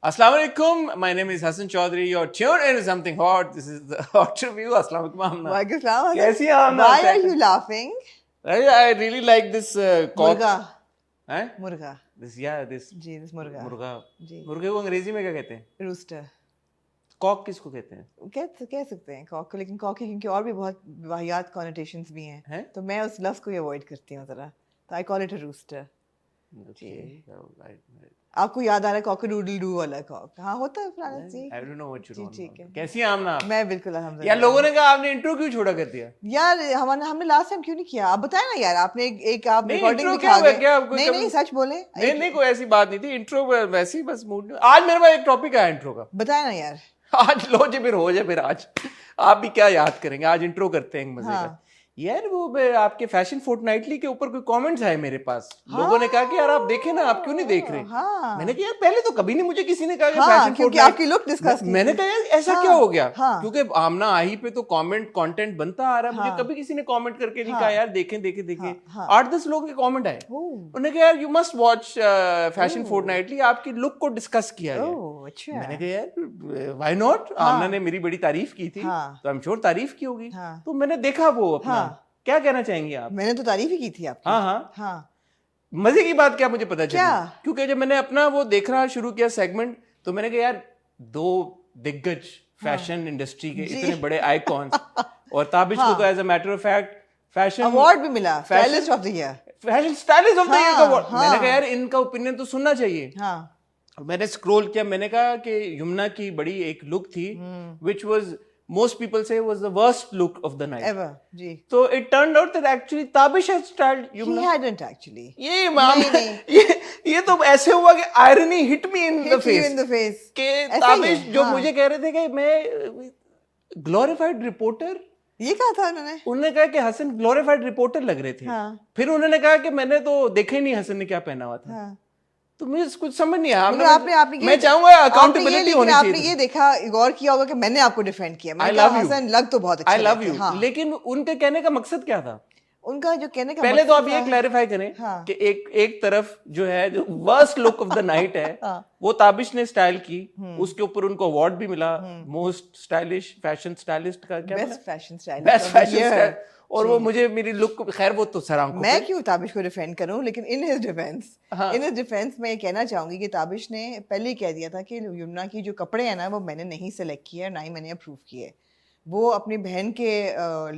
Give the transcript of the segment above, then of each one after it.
Assalamu alaikum. My name is Hassan Chaudhary. You're tuned into something hot. This is the hot review. Assalamu alaikum, Amna. Walaikum salam. कैसी हैं Amna? Why are you laughing? I really like this cock. मुर्गा हैं? मुर्गा This ji this मुर्गा मुर्गा. जी मुर्गे को अंग्रेजी में क्या कहते हैं? रूस्टर कॉक किसको कहते हैं? कह सकते हैं कॉक को, लेकिन कॉक की क्योंकि और भी बहुत वाहियात कॉनोटेशंस भी हैं हैं? तो मैं उस लफ्ज को ही अवॉइड करती हूँ जरा, तो I call it a rooster. Okay. आपको याद आ रहा है कॉक डूडल डू वाला कॉक? हाँ होता है फलाना जी. I don't know what you ji, know. ठीक है. कैसी हैं Amna? मैं बिल्कुल यार अल्हम्दुलिल्लाह. लोगों ने कहा आपने इंट्रो क्यों छोड़ा कर दिया? यार हमने लास्ट टाइम क्यों नहीं किया? आप बताएं ना यार, आपने एक आप नहीं, रिकॉर्डिंग intro दिखा क्या हुआ? गए. क्या आपको नहीं कभी- नहीं सच बोले. नहीं कोई ऐसी बात नहीं थी. इंट्रो वैसे ही बस मूड. आज मेरे पास एक टॉपिक आया इंट्रो का. बताएं ना यार. आज लो जी फिर हो जाए फिर आज आप भी क्या याद करेंगे. आज इंट्रो करते हैं मजे का. यार वो आपके फैशन फोर्टनाइटली के ऊपर कोई कमेंट्स आए मेरे पास. लोगों ने कहा कि यार आप देखें ना, आप क्यों नहीं देख रहे. मैंने कहा यार पहले तो कभी नहीं मुझे किसी ने कहा कि फैशन क्योंकि आपकी लुक डिस्कस की. मैंने कहा यार ऐसा क्या हो गया. क्योंकि आमना आही पे तो कंटेंट बनता आ रहा है. मुझे कभी किसी ने कमेंट करके नहीं कहा यार देखें देखें देखें. 8-10 लोगों के कमेंट आए. उन्होंने कहा यार you must watch fashion fortnightly, आपकी लुक को डिस्कस किया गया. मैंने कहा यार व्हाई नॉट. आमना ने मेरी बड़ी तारीफ की थी तो आई एम श्योर तारीफ की होगी. तो मैंने देखा वो अपना. क्या कहना चाहेंगे आप? मैंने तो तारीफ ही की थी आपकी. हाँ. मजे की बात क्या मुझे पता चली क्योंकि जब मैंने अपना वो देखना शुरू किया सेगमेंट तो मैंने कहा यार दो दिग्गज फैशन इंडस्ट्री के इतने बड़े आइकॉन्स और ताबिश को तो as a matter of fact fashion award भी मिला, stylist of the year. Fashion stylist of the year का अवार्ड. मैंने कहा यार इनका ओपिनियन तो सुनना चाहिए. मैंने स्क्रॉल किया. मैंने कहा कि यमुना की बड़ी एक लुक थी which was most people say was the worst look of the night ever. जी. So it turned out that actually Tabish had styled Yumna. He hadn't actually. ये मैम ये तो ऐसे हुआ कि irony hit me in the face. Hit you in the face. कि ताबिश जो मुझे कह रहे थे कि मैं glorified reporter. ये कहा था उन्होंने. उन्होंने कहा कि हसन glorified reporter लग रहे थे. फिर उन्होंने कहा कि मैंने तो देखा ही नहीं हसन ने क्या पहना हुआ था. तो मुझे कुछ समझ नहीं आया. मैं चाहूंगा अकाउंटेबिलिटी होनी चाहिए. आपने ये देखा गौर किया होगा कि मैंने आपको डिफेंड किया. मैंने कहा हसन लग तो बहुत अच्छा. I love you. लेकिन उनके कहने का मकसद क्या था? उनका जो कहने का पहले तो आप ये क्लैरिफाई करें कि एक तरफ जो है जो worst look of the night है वो ताबिश ने स्टाइल की. उसके ऊपर उनको अवार्ड भी मिला मोस्ट स्टाइलिश फैशन स्टाइलिस्ट का. क्या बेस्ट फैशन स्टाइलिस्ट. और वो मुझे मेरी लुक खैर वो तो सर आंखों मैं क्यों ताबिश को डिफेंड करूं, लेकिन इन हिज डिफेंस मैं ये कहना चाहूंगी कि ताबिश ने पहले ही कह दिया था कि यमुना की जो कपड़े हैं ना वो मैंने नहीं सेलेक्ट किए, ना ही मैंने अप्रूव किए. वो अपनी बहन के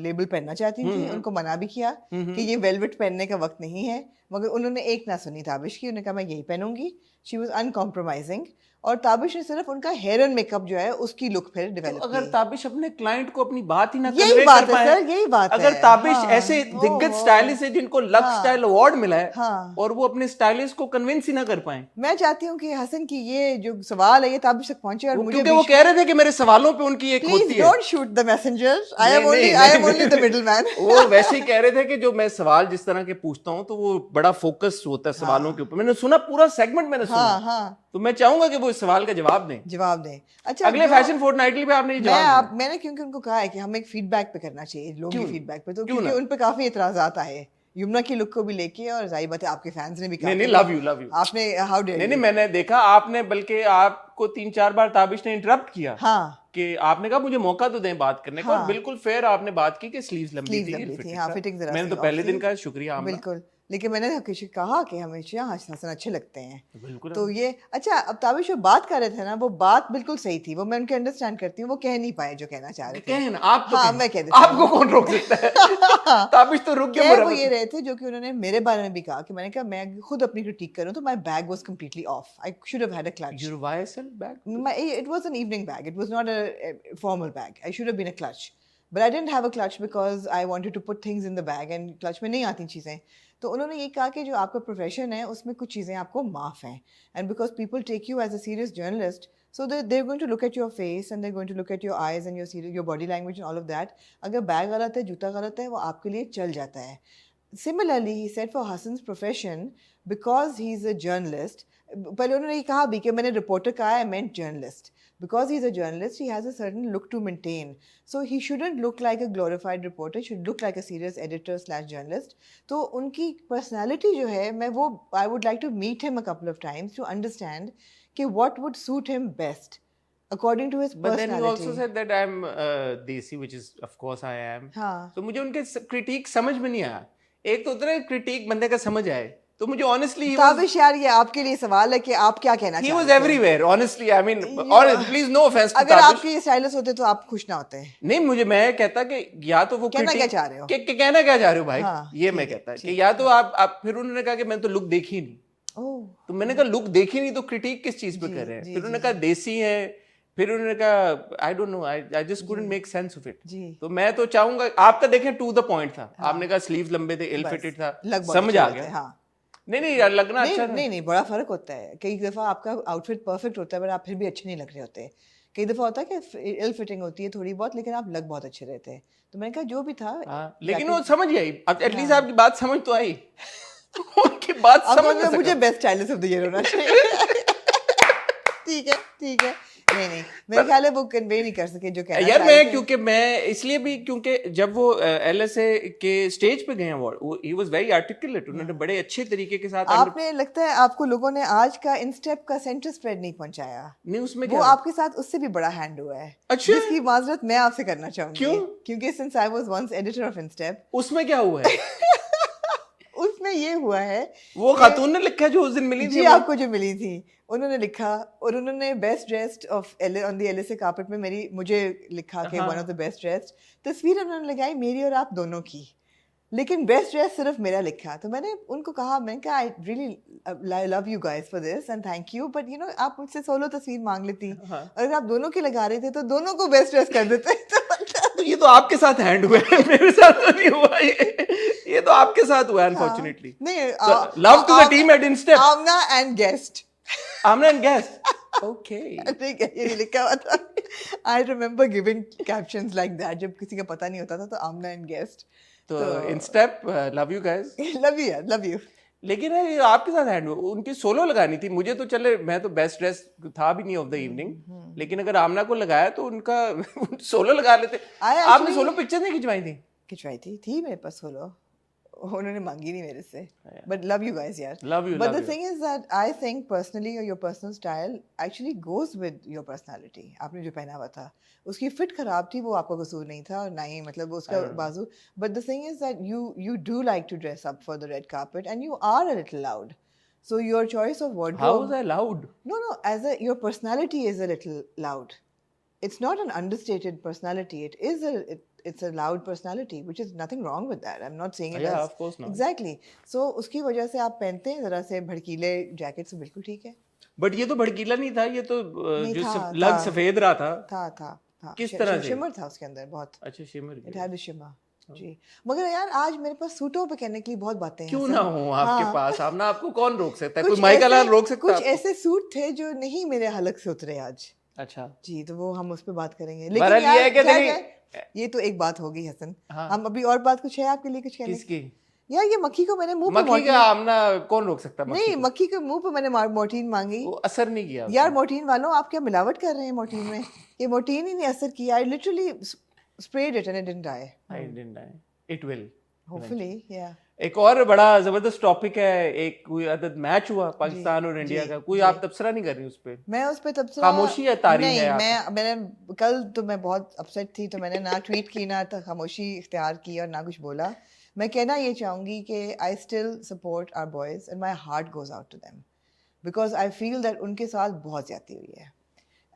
लेबल पहनना चाहती थी. उनको मना भी किया कि ये वेलवेट पहनने का वक्त नहीं है, मगर उन्होंने एक ना सुनी ताबिश की. उन्होंने कहा मैं यही पहनूंगी. She was uncompromising. और ताबिश ने सिर्फ उनका हेयर एंड मेकअप जो है उसकी लुक फिर डेवलप की. अगर ताबिश अपने क्लाइंट को अपनी बात ही ना यही बात है सर, यही बात है. अगर ताबिश ऐसे दिग्गज स्टाइलिस्ट है जिनको लक्स स्टाइल अवार्ड मिला है और वो अपने स्टाइलिस्ट को कन्विंस ही ना कर पाए. मैं चाहती हूँ कि हसन की ये जो सवाल है ये ताबिश तक पहुंचे. और मुझे क्योंकि वो कह रहे थे कि मेरे सवालों पे उनकी एक होती है. Don't shoot the messenger. I am only the middleman. वो वैसे ही कह रहे थे कि जो मैं सवाल जिस तरह के पूछता हूँ तो वो बड़ा फोकस होता है सवालों के ऊपर. मैंने सुना पूरा सेगमेंट मैंने सुना. तो मैं चाहूंगा कि वो इस सवाल का जवाब दें. अच्छा अगले फैशन फोर्टनाइटली पे आपने जवाब मैंने क्योंकि उनको कहा है कि हमें एक फीडबैक पे करना चाहिए, लोगों की फीडबैक पे. तो क्योंकि उन पे काफी इतराजात आए यमुना की लुक को भी लेके, और जाहिर बात है आपके फैंस ने भी कहा. नहीं लव यू आपने हाउ डेयर. नहीं मैंने देखा आपने बल्कि आपको 3-4 बार ताबिश ने इंटरप्ट किया. कि आपने कहा मुझे मौका तो दें बात करने का. और बिल्कुल फेयर आपने बात की कि स्लीव्स लंबी थी. फिटिंग जरा मैंने तो पहले दिन का शुक्रिया. बिल्कुल. लेकिन मैंने कहा कि हमेशा हसन अच्छे लगते हैं. बिल्कुल. तो ये अच्छा, अब ताबिश जो बात कर रहे थे ना वो बात बिल्कुल सही थी. वो मैं उनके अंडरस्टैंड करती हूँ. वो कह नहीं पाए जो कहना चाह रहे थे. कहें ना आप. हाँ मैं कह देती हूँ. आपको कौन रोक सकता है. ताबिश तो रुक गया. वो ये रहे थे जो कि उन्होंने मेरे बारे में भी कहा कि मैंने कहा मैं खुद अपनी क्रिटिक करूँ तो my bag was completely off. I should have had a clutch. Your YSL bag. It was an evening bag. It was not a formal bag. I should have been a clutch. But I didn't have a clutch because I wanted to put things in the bag and clutch में नहीं आती चीज़ें. तो उन्होंने ये कहा कि जो आपका प्रोफेशन है उसमें कुछ चीज़ें आपको माफ़ हैं. And because people take you as a serious journalist, so they're going to look at your face and they're going to look at your eyes and your body language and all of that. अगर bag गलत है, जूता गलत है, वो आपके लिए चल जाता है. Similarly, he said for Hassan's profession, because he's a journalist, पहले उन्होंने ये कहा भी कि मैंने रिपोर्टर कहा है, I meant journalist. Because he's a journalist, he has a certain look to maintain. So he shouldn't look like a glorified reporter. He should look like a serious editor/journalist. तो उनकी personality जो है, मैं वो I would like to meet him a couple of times to understand कि what would suit him best according to his But then personality. he also said that I'm desi, which is of course I am. हाँ. तो मुझे उनके critic समझ में नहीं आया. एक तो उतना क्रिटिक बंदे का समझ आए, तो मुझे honestly ताबिश यार, ये आपके लिए सवाल है कि आप क्या कहना चाहते हैं. He was everywhere, honestly. I mean, please no offense to अगर ताबिश. आपके ये स्टाइलिस्ट होते तो आप खुश ना होते. नहीं, मैं कहता कि या तो वो कहना क्या चाह रहे हो, कहना क्या चाह रहे हो भाई. हाँ, ये मैं कहता कि या तो आप फिर उन्होंने कहा कि मैंने तो लुक देखी नहीं. तो मैंने कहा लुक देखी नहीं तो क्रिटिक किस चीज पे कर रहे हैं. फिर उन्होंने कहा देसी है. फिर उन्होंने कहा I don't know, I just couldn't make sense of it. तो मैं तो चाहूंगा आपका देखें टू द पॉइंट था. आपने कहा स्लीव्स लंबे थे, इल फिटेड था, समझ आ गया. नहीं लगना अच्छा नहीं बड़ा फर्क होता है. कई दफा आपका आउटफिट परफेक्ट होता है पर आप फिर भी अच्छे नहीं लग रहे होते. कई दफा होता है कि इल फिटिंग होती है थोड़ी बहुत, लेकिन आप लग बहुत अच्छे रहते हैं. तो मैंने कहा जो भी था, लेकिन वो समझ गई. अब एटलीस्ट आपकी बात समझ तो आई. उनकी बात समझ में मुझे best stylist of the year होना चाहिए. ठीक है. नहीं मेरे ख्याल है वो कन्वे नहीं कर सके जो कहना यार. मैं क्योंकि मैं इसलिए भी क्योंकि जब वो LSA के स्टेज पे गए award, he was very articulate. उन्होंने बड़े अच्छे तरीके के साथ. आपने लगता है आपको लोगों ने आज का इंस्टेप का सेंटर स्प्रेड नहीं पहुंचाया. नहीं, उसमें वो आपके साथ उससे भी बड़ा हैंड हुआ है. अच्छा, जिसकी माजरत मैं आपसे करना चाहूंगी. क्यों? क्योंकि since I was once editor of Instep. उसमें क्या हुआ है? उसमें ये हुआ है, वो खातून ने लिखा जो उस दिन मिली थी आपको, जो मिली थी, उन्होंने लिखा और उन्होंने best dressed of on the LSA carpet में मुझे लिखा कि one of the best dressed. तस्वीर उन्होंने लगाई मेरी और आप दोनों की, लेकिन बेस्ट ड्रेस सिर्फ मेरा लिखा. तो मैंने उनको कहा, मैंने कहा I really love you guys for this and thank you, but you know आप मुझसे सोलो तस्वीर मांग लेती. अगर आप दोनों की लगा रहे थे तो दोनों को बेस्ट ड्रेस कर देते. तो ये तो आपके साथ हैंड हुआ है, मेरे साथ तो नहीं हुआ. ये तो आपके साथ हुआ अनफॉर्चुनेटली. नहीं, love to the team at Instep. Amna and guest. Okay, ठीक है, ये लिखा हुआ था. I remember giving captions like that जब किसी का पता नहीं होता था. तो आमना एंड गेस्ट. तो Instep love you guys. Love you. लेकिन आपके साथ हैंड उनकी सोलो लगानी थी. मुझे तो चले, मैं तो बेस्ट ड्रेस था भी नहीं ऑफ द इवनिंग, लेकिन अगर आमना को लगाया तो उनका सोलो लगा लेते. आपने सोलो पिक्चर नहीं खिंचवाई थी मेरे पास सोलो. उन्होंने मांगी नहीं मेरे से. बट लव यू गाइस यार. But the thing is that I think personally your personal style actually goes with your personality. आपने जो पहना हुआ था उसकी फिट खराब थी, वो आपका कसूर नहीं था, और ना ही मतलब उसका बाजू. But the thing is that you do like to dress up for the red carpet and you are a little loud. So your choice of wardrobe. How was I loud? No, your personality is a little loud. It's not an understated personality. It's a loud personality, which is nothing wrong with that. I'm not saying it. Yeah, of course not. Exactly. So उसकी वजह से आप पहनते हैं जरा से भड़कीले jacket, तो बिल्कुल ठीक है. बट ये तो भड़कीला नहीं था, ये तो जो लग सफेद रहा था. किस तरह से शिमर था उसके अंदर बहुत. अच्छा, shimmer. It had a shimmer. जी. मगर यार आज मेरे पास सूटों पे कहने के लिए बहुत बातें हैं. क्यों ना हो आपके पास. आप ना, आपको कौन रोक सकता है? कोई माइकल लाल रोक सकता है? कुछ ऐसे सूट थे जो नहीं मेरे हलक से उतरे आज. अच्छा जी, तो वो हम उस पे बात करेंगे. लेकिन ये तो एक बात होगी हसन. हम अभी और बात कुछ है आपके लिए कुछ कहने? किसकी? यार ये मक्खी को मैंने मुंह पे मक्खी का आमना कौन रोक सकता है? नहीं, मक्खी के मुंह पे मैंने मोर्टीन मांगी, वो असर नहीं किया. यार मोर्टीन वालों, आप क्या मिलावट कर रहे हैं मोर्टीन में? ये मोर्टीन ही नहीं असर किया. I literally sprayed it and it didn't die. It will. Hopefully, yeah. एक और बड़ा जबरदस्त टॉपिक है. एक कोई अदद मैच हुआ पाकिस्तान और इंडिया का. कोई आप तबसरा नहीं कर रही उस पे? मैं उस पे तबसरा, खामोशी है, तारीफ है. मैंने कल तो मैं बहुत अपसेट थी, तो मैंने ना ट्वीट की, ना खामोशी इख्तियार की, और ना कुछ बोला. मैं कहना ये चाहूंगी कि I still support our boys and my heart goes out to them, because I feel that उनके साथ बहुत ज्यादती हुई है,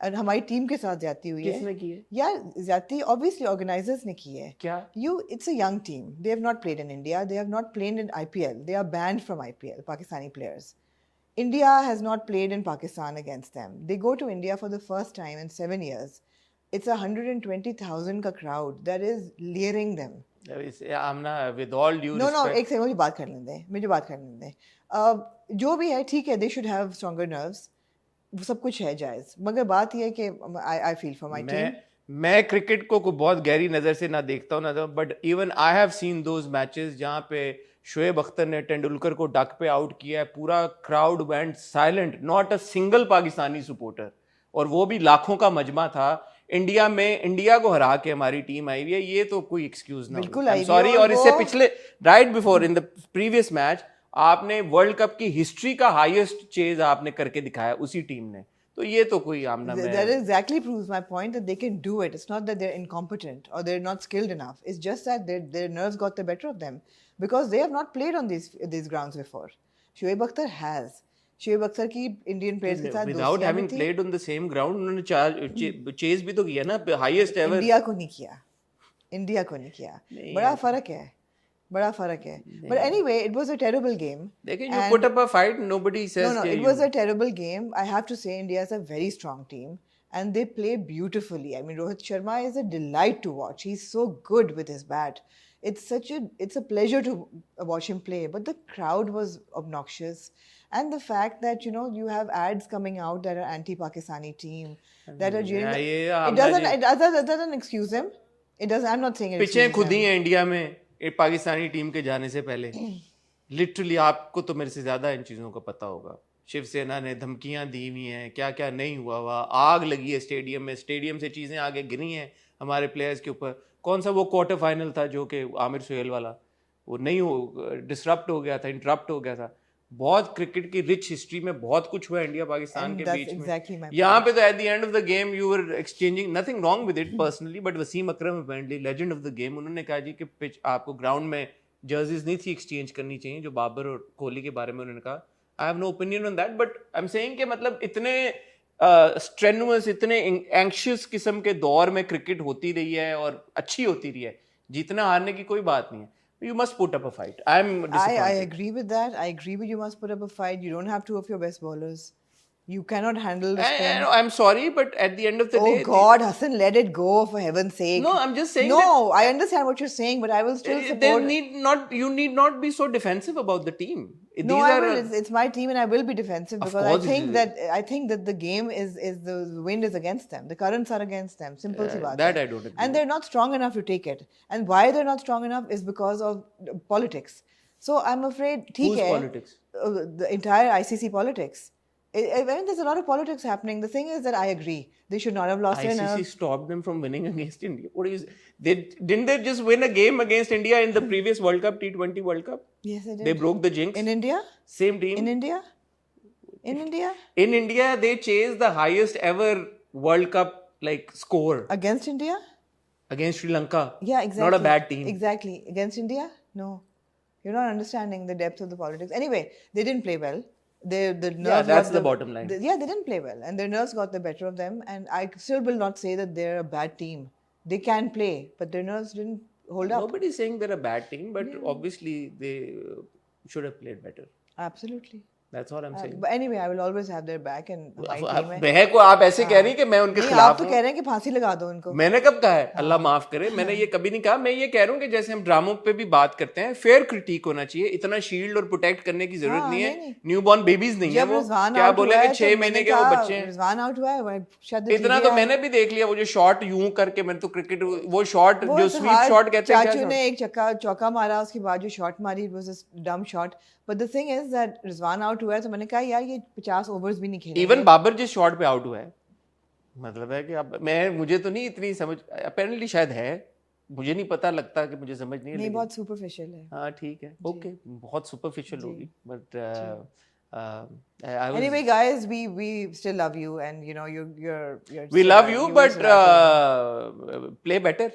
और हमारी टीम के साथ ज्यादती हुई है. किसने की है? यार ज्यादती ऑब्वियसली ऑर्गेनाइजर्स ने की है. क्या? It's a young team. They have not played in India. They have not played in IPL. They are banned from IPL, Pakistani players. India has not played in Pakistan against them. They go to India for the first time in 7 years. It's 120,000 का crowd that is leering them. Amna, with all due respect. No, एक second, मुझे बात करने दें. जो भी है ठीक है. They should have stronger nerves. वो सब कुछ है जायज, मगर बात यह है कि I feel for my team. मैं क्रिकेट को बहुत गहरी नजर से ना देखता हूँ ना, but even I have seen those matches जहाँ पे शोएब अख्तर ने तेंदुलकर को डक पे आउट किया है. पूरा crowd went silent, not a single Pakistani supporter, और वो भी लाखों का मजमा था. इंडिया में इंडिया को हरा के हमारी टीम आई हुई है. ये तो कोई एक्सक्यूज ना. बिल्कुल सॉरी. और इससे पिछले right before in the previous match आपने वर्ल्ड कप की हिस्ट्री का हाईएस्ट चेज आपने करके दिखाया उसी टीम ने, तो ये तो कोई आमना में that exactly proves my point that they can do it. It's not that they're incompetent or they're not skilled enough. It's just that their nerves got the better of them because they have not played on these grounds before. Shoaib Akhtar has. Shoaib Akhtar की Indian players के साथ without having played on the same ground उन्होंने chase भी तो किया ना, highest ever. India को नहीं किया, इंडिया को नहीं किया, बड़ा फर्क है, बड़ा फर्क है। But anyway, it was a terrible game. लेकिन you put up a fight, nobody says no, it was a terrible game. I have to say India is a very strong team and they play beautifully. I mean, Rohit Sharma is a delight to watch. He's so good with his bat. It's a pleasure to watch him play. But the crowd was obnoxious, and the fact that you have ads coming out that are anti-Pakistani team that are it doesn't excuse him. It doesn't. I'm not saying it. पीछे खुद ही है India में Pakistani team के जाने से पहले। Literally आपको तो मेरे से ज्यादा इन चीजों का पता होगा। शिवसेना ने धमकियां दी हुई हैं, क्या क्या नहीं हुआ, आग लगी है स्टेडियम में, स्टेडियम से चीजें आगे गिरी हैं हमारे प्लेयर्स के ऊपर। कौन सा वो क्वार्टर फाइनल था जो कि आमिर सुहेल वाला, वो नहीं हो डिसरप्ट हो गया था, इंटरप्ट हो गया था। बहुत क्रिकेट की रिच हिस्ट्री में बहुत कुछ हुआ इंडिया पाकिस्तान के बीच में। यहाँ पे तो at the end of the game you were exchanging, nothing wrong with it personally, but Wasim Akram apparently legend of the game, उन्होंने कहा जी कि पिच आपको ग्राउंड में जर्सीज नहीं थी एक्सचेंज करनी चाहिए, जो बाबर और कोहली के बारे में उन्होंने कहा। I have no opinion on that, but I am saying कि मतलब इतने स्ट्रेनुअस, इतने एंग्शियस किस्म के दौर में क्रिकेट होती रही है और अच्छी होती रही है, जीतना हारने की कोई बात नहीं है। You must put up a fight. I agree with that. I agree with you must put up a fight. You don't have two of your best bowlers. You cannot handle the spin. I'm sorry, but at the end of the day... Oh God, Hassan, let it go for heaven's sake. No, I'm just saying No, I understand what you're saying, but I will still support... You need not be so defensive about the team. No, I will. It's my team and I will be defensive because I think that the game is the wind is against them. The currents are against them. Simple si baat That hai. I don't agree. And they're not strong enough to take it. And why they're not strong enough is because of politics. So I'm afraid... Whose politics? The entire ICC politics. I mean, there's a lot of politics happening. The thing is that I agree. They should not have lost their nerve. ICC stopped them from winning against India. What is didn't they just win a game against India in the previous World Cup, T20 World Cup? Yes, they did. They broke the jinx. In India? Same team. In India? In India? In India, they chased the highest ever World Cup score. Against India? Against Sri Lanka. Yeah, exactly. Not a bad team. Exactly. Against India? No. You're not understanding the depth of the politics. Anyway, they didn't play well. That's the bottom line. They didn't play well, and their nerves got the better of them. And I still will not say that they're a bad team. They can play, but their nerves didn't hold up. Nobody's saying they're a bad team, but obviously they should have played better. Absolutely. That's all I'm saying. But anyway, I will always have their back and my team है. बहन को आप ऐसे कह रही हैं कि मैं उनके खिलाफ आप तो कह रहे हैं कि फांसी लगा दो उनको. मैंने कब कहा है? अल्लाह माफ करे, मैंने ये कभी नहीं कहा. मैं ये कह रहा हूँ कि जैसे हम ड्रामों पे भी बात करते हैं, फेयर क्रिटिक होना चाहिए. इतना शील्ड और प्रोटेक्ट करने की जरूरत नहीं है. न्यूबॉर्न बेबीज नहीं है वो. क्या बोले कि 6 महीने के वो बच्चे हैं. रिजवान आउट हुआ है. इतना तो मैंने भी देख लिया. वो जो शॉट यूं करके, मैंने तो क्रिकेट वो शॉट जो स्वीप शॉट कहते हैं, चाचू ने एक चौका मारा, उसके बाद जो शॉट मारी, it was a dumb shot. But the thing is that Rizwan out हुआ है, तो मैंने कहा यार ये 50 ओवर्स भी नहीं खेले. इवन बाबर जिस शॉट पे आउट हुआ है, मतलब है कि अब मुझे तो नहीं इतनी समझ, अपेरेंटली शायद है, मुझे नहीं पता, लगता कि मुझे समझ नहीं. बहुत सुपरफिशियल है. हाँ ठीक है, ओके, बहुत सुपरफिशियल होगी, but anyway guys, we still love you, and you know you're we love you, but play better.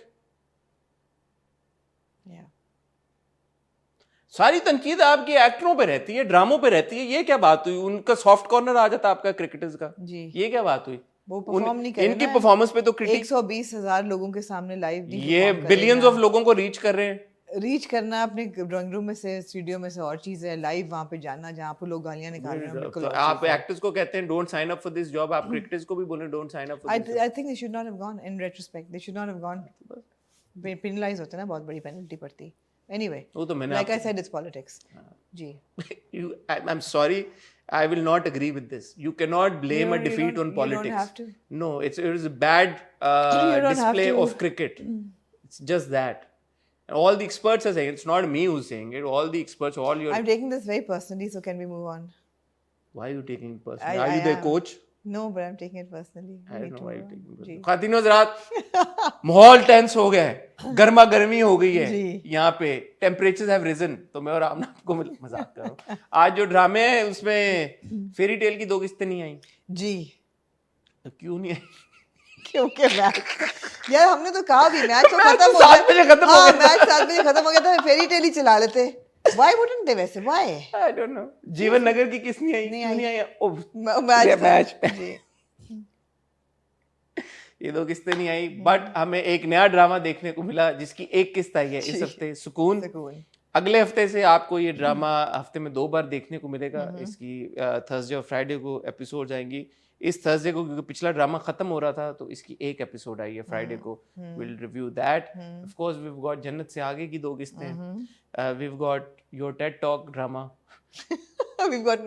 सारी तनकीद आपकी एक्टरों पे रहती है, ड्रामों पे रहती है. ये क्या बात हुई? उनका सॉफ्ट कॉर्नर आ जाता आपका क्रिकेटर्स का जी. ये क्या बात हुई? वो परफॉर्म नहीं कर रहे. इनकी परफॉर्मेंस पे तो क्रिटिक 120,000 लोगों के सामने लाइव ये बिलियंस ऑफ लोगों को रीच कर रहे हैं. रीच करना अपने ड्राइंग रूम में से, स्टूडियो में से और चीज है. लाइव वहां पे जाना जहां पे लोग गालियां निकाल रहे हैं, बिल्कुल. आप एक्टर्स को कहते हैं don't sign up for this job, आप क्रिकेटर्स को भी बोले don't sign up for this. I think they should not have gone. In retrospect they should not have gone. Penalise होते हैं ना, बहुत बड़ी पेनल्टी पड़ती. Anyway, like I said, it's politics. Ji. I'm sorry, I will not agree with this. You cannot blame a defeat on politics. You don't have to. No, it is a bad display of cricket. It's just that. And all the experts are saying, it's not me who's saying it. All the experts, I'm taking this very personally, so can we move on? Why are you taking it personally? Are you their coach? No, but I'm taking it personally. I don't know why you're taking it ji personally. ख़ातिनो हज़रात, माहौल tense हो गया है, गर्मा गर्मी हो गई है यहाँ पे, टेम्परेचर्स हैव रिजन। तो मैं और आमना आपको मजाक कर रहा हूँ। आज जो ड्रामे है उसमें फेरी टेल की 2 किस्तें नहीं आई जी। तो क्यों नहीं आई? क्योंकि मैच यार हमने तो कहा भी मैच तो खत्म हो गया। हाँ मैच 7 बजे खत्म हो गया था, फेरी टेल ही चला लेते। Why wouldn't they वैसे? Why? I don't know. जीवन नगर की किस नहीं आई? नहीं आई। मैच ये 2 किस्तें नहीं आई, बट हमें एक नया ड्रामा देखने को मिला जिसकी 1 किस्त आई है इस हफ्ते, सुकून। अगले हफ्ते से आपको ये ड्रामा हफ्ते में 2 बार देखने को मिलेगा। इसकी थर्सडे और फ्राइडे को एपिसोड आएंगी। इस थर्सडे को क्योंकि पिछला ड्रामा खत्म हो रहा था तो इसकी 1 एपिसोड आई है फ्राइडे को। Will review that. Of course we have got Jannat Se Aage की 2 किस्तें। We have got your TED talk drama. We have got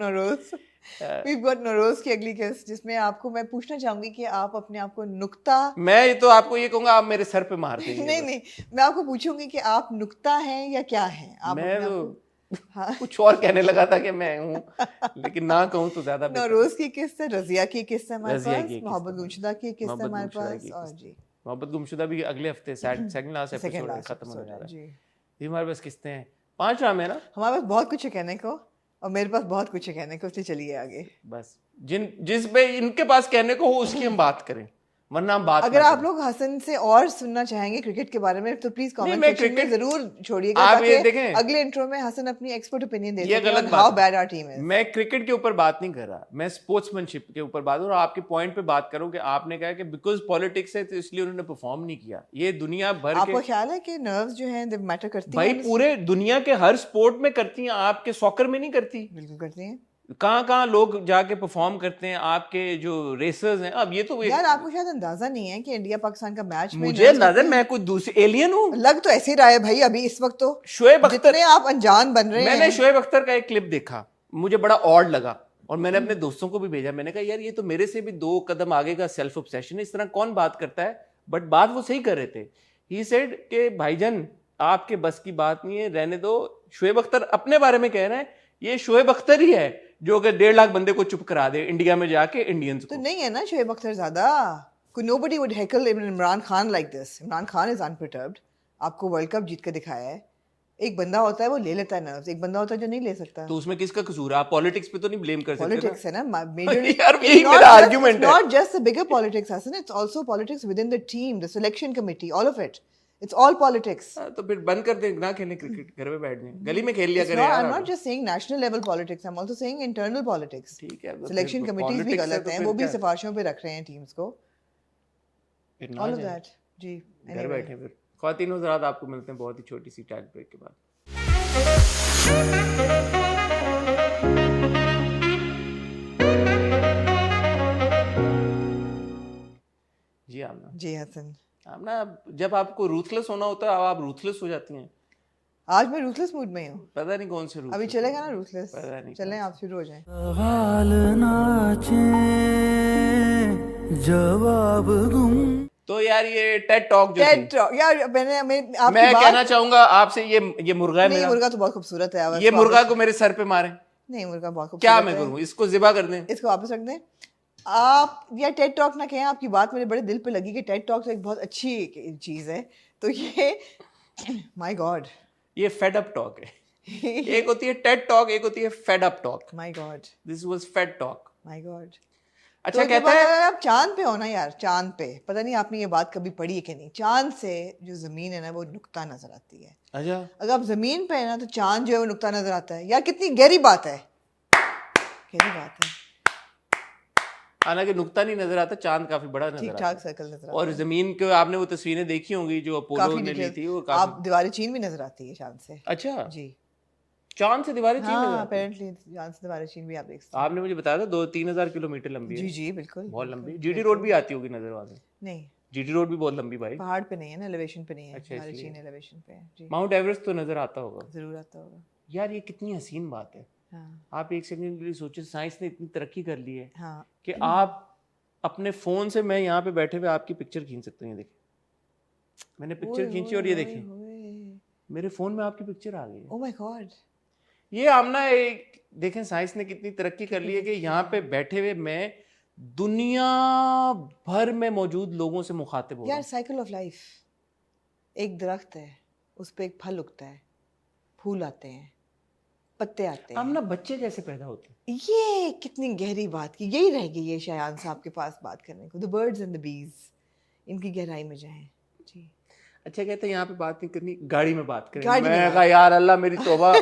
Nauroz की अगली किस्त, जिसमें आपको मैं पूछना चाहूंगी कि आप अपने आप को नुक्ता, मैं तो आपको ये कहूंगा आप मेरे सर पे मार देंगे। नहीं मैं आपको पूछूंगी कि आप नुक्ता हैं या क्या हैं? आप मैं तो कुछ और कहने लगा था कि मैं हूँ, लेकिन ना कहूँ तो ज्यादा। नौरोज की किस्त है, रजिया की किस्त है हमारे पास, मोहब्बत गुमशुदा की किस्त है हमारे पास, और जी मोहब्बत गुमशुदा भी अगले हफ्ते सेकंड लास्ट एपिसोड खत्म होने जा रहा है। ये हमारे पास किस्तें हैं 5 ड्रामे ना। हमारे पास बहुत कुछ है कहने को और मेरे पास बहुत कुछ है कहने को, इसलिए चलिए आगे। बस जिस पे इनके पास कहने को हो उसकी हम बात करें, वरना हम बात। अगर आप लोग हसन से और सुनना चाहेंगे क्रिकेट के बारे में तो प्लीज कमेंट सेक्शन में जरूर छोड़िएगा, आप ये देखें अगले इंट्रो में हसन अपनी एक्सपर्ट ओपिनियन दे सके on how bad our team is. मैं क्रिकेट के ऊपर बात नहीं कर रहा, मैं स्पोर्ट्समैनशिप के ऊपर बात कर रहा हूं। आपके पॉइंट पे बात करूं कि आपने कहा कि बिकॉज पॉलिटिक्स है तो इसलिए उन्होंने परफॉर्म नहीं किया। ये दुनिया भर के, आपको ख्याल है कि नर्व्स जो हैं दे मैटर करती हैं? भाई पूरे दुनिया के हर स्पोर्ट में करती हैं, आपके सॉकर में नहीं करती? बिल्कुल करती हैं। कहाँ लोग जाके परफॉर्म करते हैं, आपके जो रेसर्स हैं। अब ये तो यार आपको शायद अंदाजा नहीं है कि इंडिया पाकिस्तान का मैच, मुझे अंदाजा, मैं कोई दूसरी एलियन हूँ? लग तो ऐसे ही रहा है भाई अभी इस वक्त। तो शोएब अख्तर, आप अनजान बन रहे हैं। मैंने शोएब अख्तर का एक क्लिप देखा, मुझे बड़ा ऑड लगा और मैंने अपने दोस्तों को भी भेजा। मैंने कहा यार ये तो मेरे से भी 2 कदम आगे का सेल्फ ऑब्सेशन है, इस तरह कौन बात करता है? बट बात वो सही कर रहे थे। ही सेड कि भाईजान आपके बस की बात नहीं है, रहने दो। शोएब अख्तर अपने बारे में कह रहे हैं, ये शोएब अख्तर ही है जो कि 1.5 लाख बंदे को चुप करा दे इंडिया में जाके इंडियंस को। तो नहीं है ना शोएब अख्तर ज्यादा। nobody would heckle Imran Khan like this. Imran Khan is unperturbed. आपको वर्ल्ड कप जीत के दिखाया है। एक बंदा होता है वो ले लेता है नर्व्स, एक बंदा होता है जो नहीं ले सकता। तो उसमें किसका कसूर है? आप पॉलिटिक्स पे तो नहीं ब्लेम कर सकते। पॉलिटिक्स है ना मेजर। यार यही मेरा आर्गुमेंट है। Not just the bigger politics, Hassan. It's also politics within the team, the selection committee, all of it. It's all politics. तो फिर बंद कर दें, ना खेलें क्रिकेट, घर में बैठ जाएं, गली में खेल लिया करें यार। I'm not just saying national level politics. I'm also saying internal politics. ठीक है। Selection committees भी गलत हैं, वो भी सिफारिशों पे रख रहे हैं टीम्स को। All of that. जी। घर बैठे फिर। ख्वातीन हज़रात आपको मिलते हैं बहुत ही छोटी सी टैग ब्रेक के बाद। जी आमना। जी हसन। आमना, जब आपको रूथलेस होना होता है आप रूथलेस हो जाती हैं। आज मैं रूथलेस मूड में हूँ। पता नहीं कौन से रूथलेस। अभी चलेगा ना रूथलेस? पता नहीं। चलें आप शुरू हो जाएं। जवाब गुम। तो यार ये टेड टॉक जो टेड टॉक यार मैं कहना चाहूंगा आपसे, ये मुर्गा है मेरा। मुर्गा तो बहुत खूबसूरत है। ये मुर्गा को मेरे सर पे मारे। नहीं मुर्गा बहुत खूबसूरत क्या मैं करूं? इसको ज़िबा कर दें? इसको वापस रख दें। आप या टेड टॉक ना कहें, आपकी बात मेरे बड़े दिल पे लगी कि टेड टॉक तो एक बहुत अच्छी चीज है। तो ये माय गॉड, ये फेड अप टॉक है। एक होती है टेड टॉक, एक होती है fed up talk. My God, this was fed talk. My God. अच्छा, कहता है आप चांद पे हो ना यार, चांद पे, पता नहीं आपने ये बात कभी पढ़ी है कि नहीं, चांद से जो जमीन है ना वो नुक्ता नजर आती है। अच्छा, अगर आप जमीन पे है ना तो चांद जो है वो नुक्ता नजर आता है। यार कितनी गहरी बात है, गहरी बात है। हालांकि नुक्ता नहीं नजर आता, चांद काफी बड़ा नजर आता है, ठीक-ठाक सर्कल नजर आता है। और जमीन के आपने वो तस्वीरें देखी होंगी जो अपोलो ने ली थी, वो काफी। आप दीवारें चीन भी नजर आती है चांद से। अच्छा जी, चांद से दीवारें चीन नजर आती है। अपेरेंटली चांद से दीवारें चीन भी आप देख सकते हैं। आपने मुझे बताया था 2-3 हज़ार किलोमीटर लंबी है। जी जी बिल्कुल, बहुत लंबी। जीटी रोड भी आती होगी नजर वहां से? नहीं, जीटी रोड भी बहुत लंबी भाई। पहाड़ पे नहीं है ना, एलिवेशन पे नहीं है। अच्छा, हमारी चीन एलिवेशन पे है जी। माउंट एवरेस्ट तो नजर आता होगा। जरूर आता होगा। यार ये कितनी हसीन बात है। आप एक सेकंड के लिए सोचिए, साइंस ने इतनी तरक्की कर ली है कि आप अपने फोन से, मैं यहाँ पे बैठे हुए आपकी पिक्चर खींच सकते हैं। देखिए मैंने पिक्चर खींची और ये देखिए मेरे फोन में आपकी पिक्चर आ गई है। Oh my God. ये आमना एक देखें, साइंस ने कितनी तरक्की कर ली है कि यहाँ पे बैठे हुए मैं दुनिया भर में मौजूद लोगों से मुखातिब हो रहा यार हूं। साइकिल ऑफ लाइफ, एक दरख्त है, उस पे एक फल उगता है, फूल आते हैं, पत्ते आते हम हैं। ना बच्चे कैसे पैदा होते हैं? ये कितनी गहरी बात की, यही रह गई है शायान साहब के पास बात करने को। The birds and the bees, इनकी गहराई में जाएं जी। अच्छा कहते हैं यहाँ पे बात नहीं करनी, गाड़ी में बात करें। गाड़ी में मैं बात। कहा यार अल्लाह मेरी तौबा,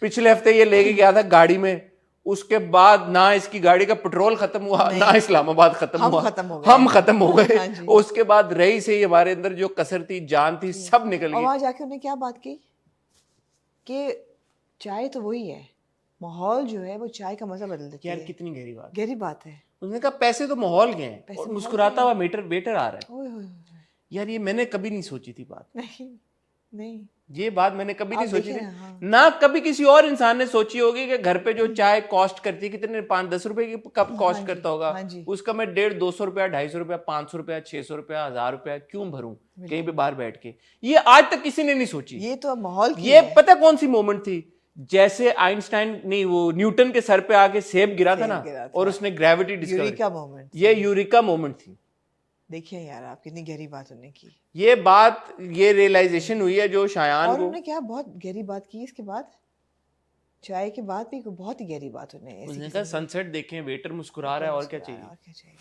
पिछले हफ्ते ये लेके गया था गाड़ी में, उसके बाद ना इसकी गाड़ी का पेट्रोल खत्म हुआ, ना इस्लामाबाद खत्म हुआ, खत्म हो गए। हम खत्म हो गए। हाँ जी। उसके बाद रही से हमारे अंदर जो कसर थी, जान थी, सब निकल और गई। वहां जाके उन्होंने क्या बात की कि चाय तो वही है, माहौल जो है वो चाय का मजा बदल देती यार है। कितनी गहरी बात। गहरी बात है। उसने कहा पैसे तो माहौल के हैं, पैसे और माहौल मुस्कुराता हुआ वेटर आ रहा है। ओए होए होए। यार ये मैंने कभी नहीं सोची थी बात, नहीं नहीं, ये बात मैंने कभी नहीं आप सोची देखें थी ना, हाँ। ना कभी किसी और इंसान ने सोची होगी कि घर पे जो चाय कॉस्ट करती है, कितने 5-10 रुपए की कप कॉस्ट करता होगा, हाँ जी। उसका मैं 150-200 रुपया, 250 रुपया, 500 रुपया, 600 रुपया, 1000 रुपया क्यों भरूं कहीं पे बाहर बैठ के? ये आज तक किसी ने नहीं सोची। ये तो अब माहौल की ये है। पता कौन सी मोमेंट थी? जैसे आइंस्टाइन नहीं, वो न्यूटन के सर पे आके सेब गिरा था ना, गिरा था। और उसने ग्रेविटी डिस्कवर, यूरिका मोमेंट। ये यूरिका मोमेंट थी। देखिए यार आप कितनी गहरी बात उन्होंने की। ये बात, ये रियलाइजेशन हुई है जो शायान और को। उन्होंने क्या बहुत गहरी बात की इसके बाद, चाय के बाद भी बहुत ही गहरी बात उन्होंने ऐसी उसने की। कहा सनसेट देखें, वेटर मुस्कुरा रहा है, और क्या चाहिए? और क्या चाहिए।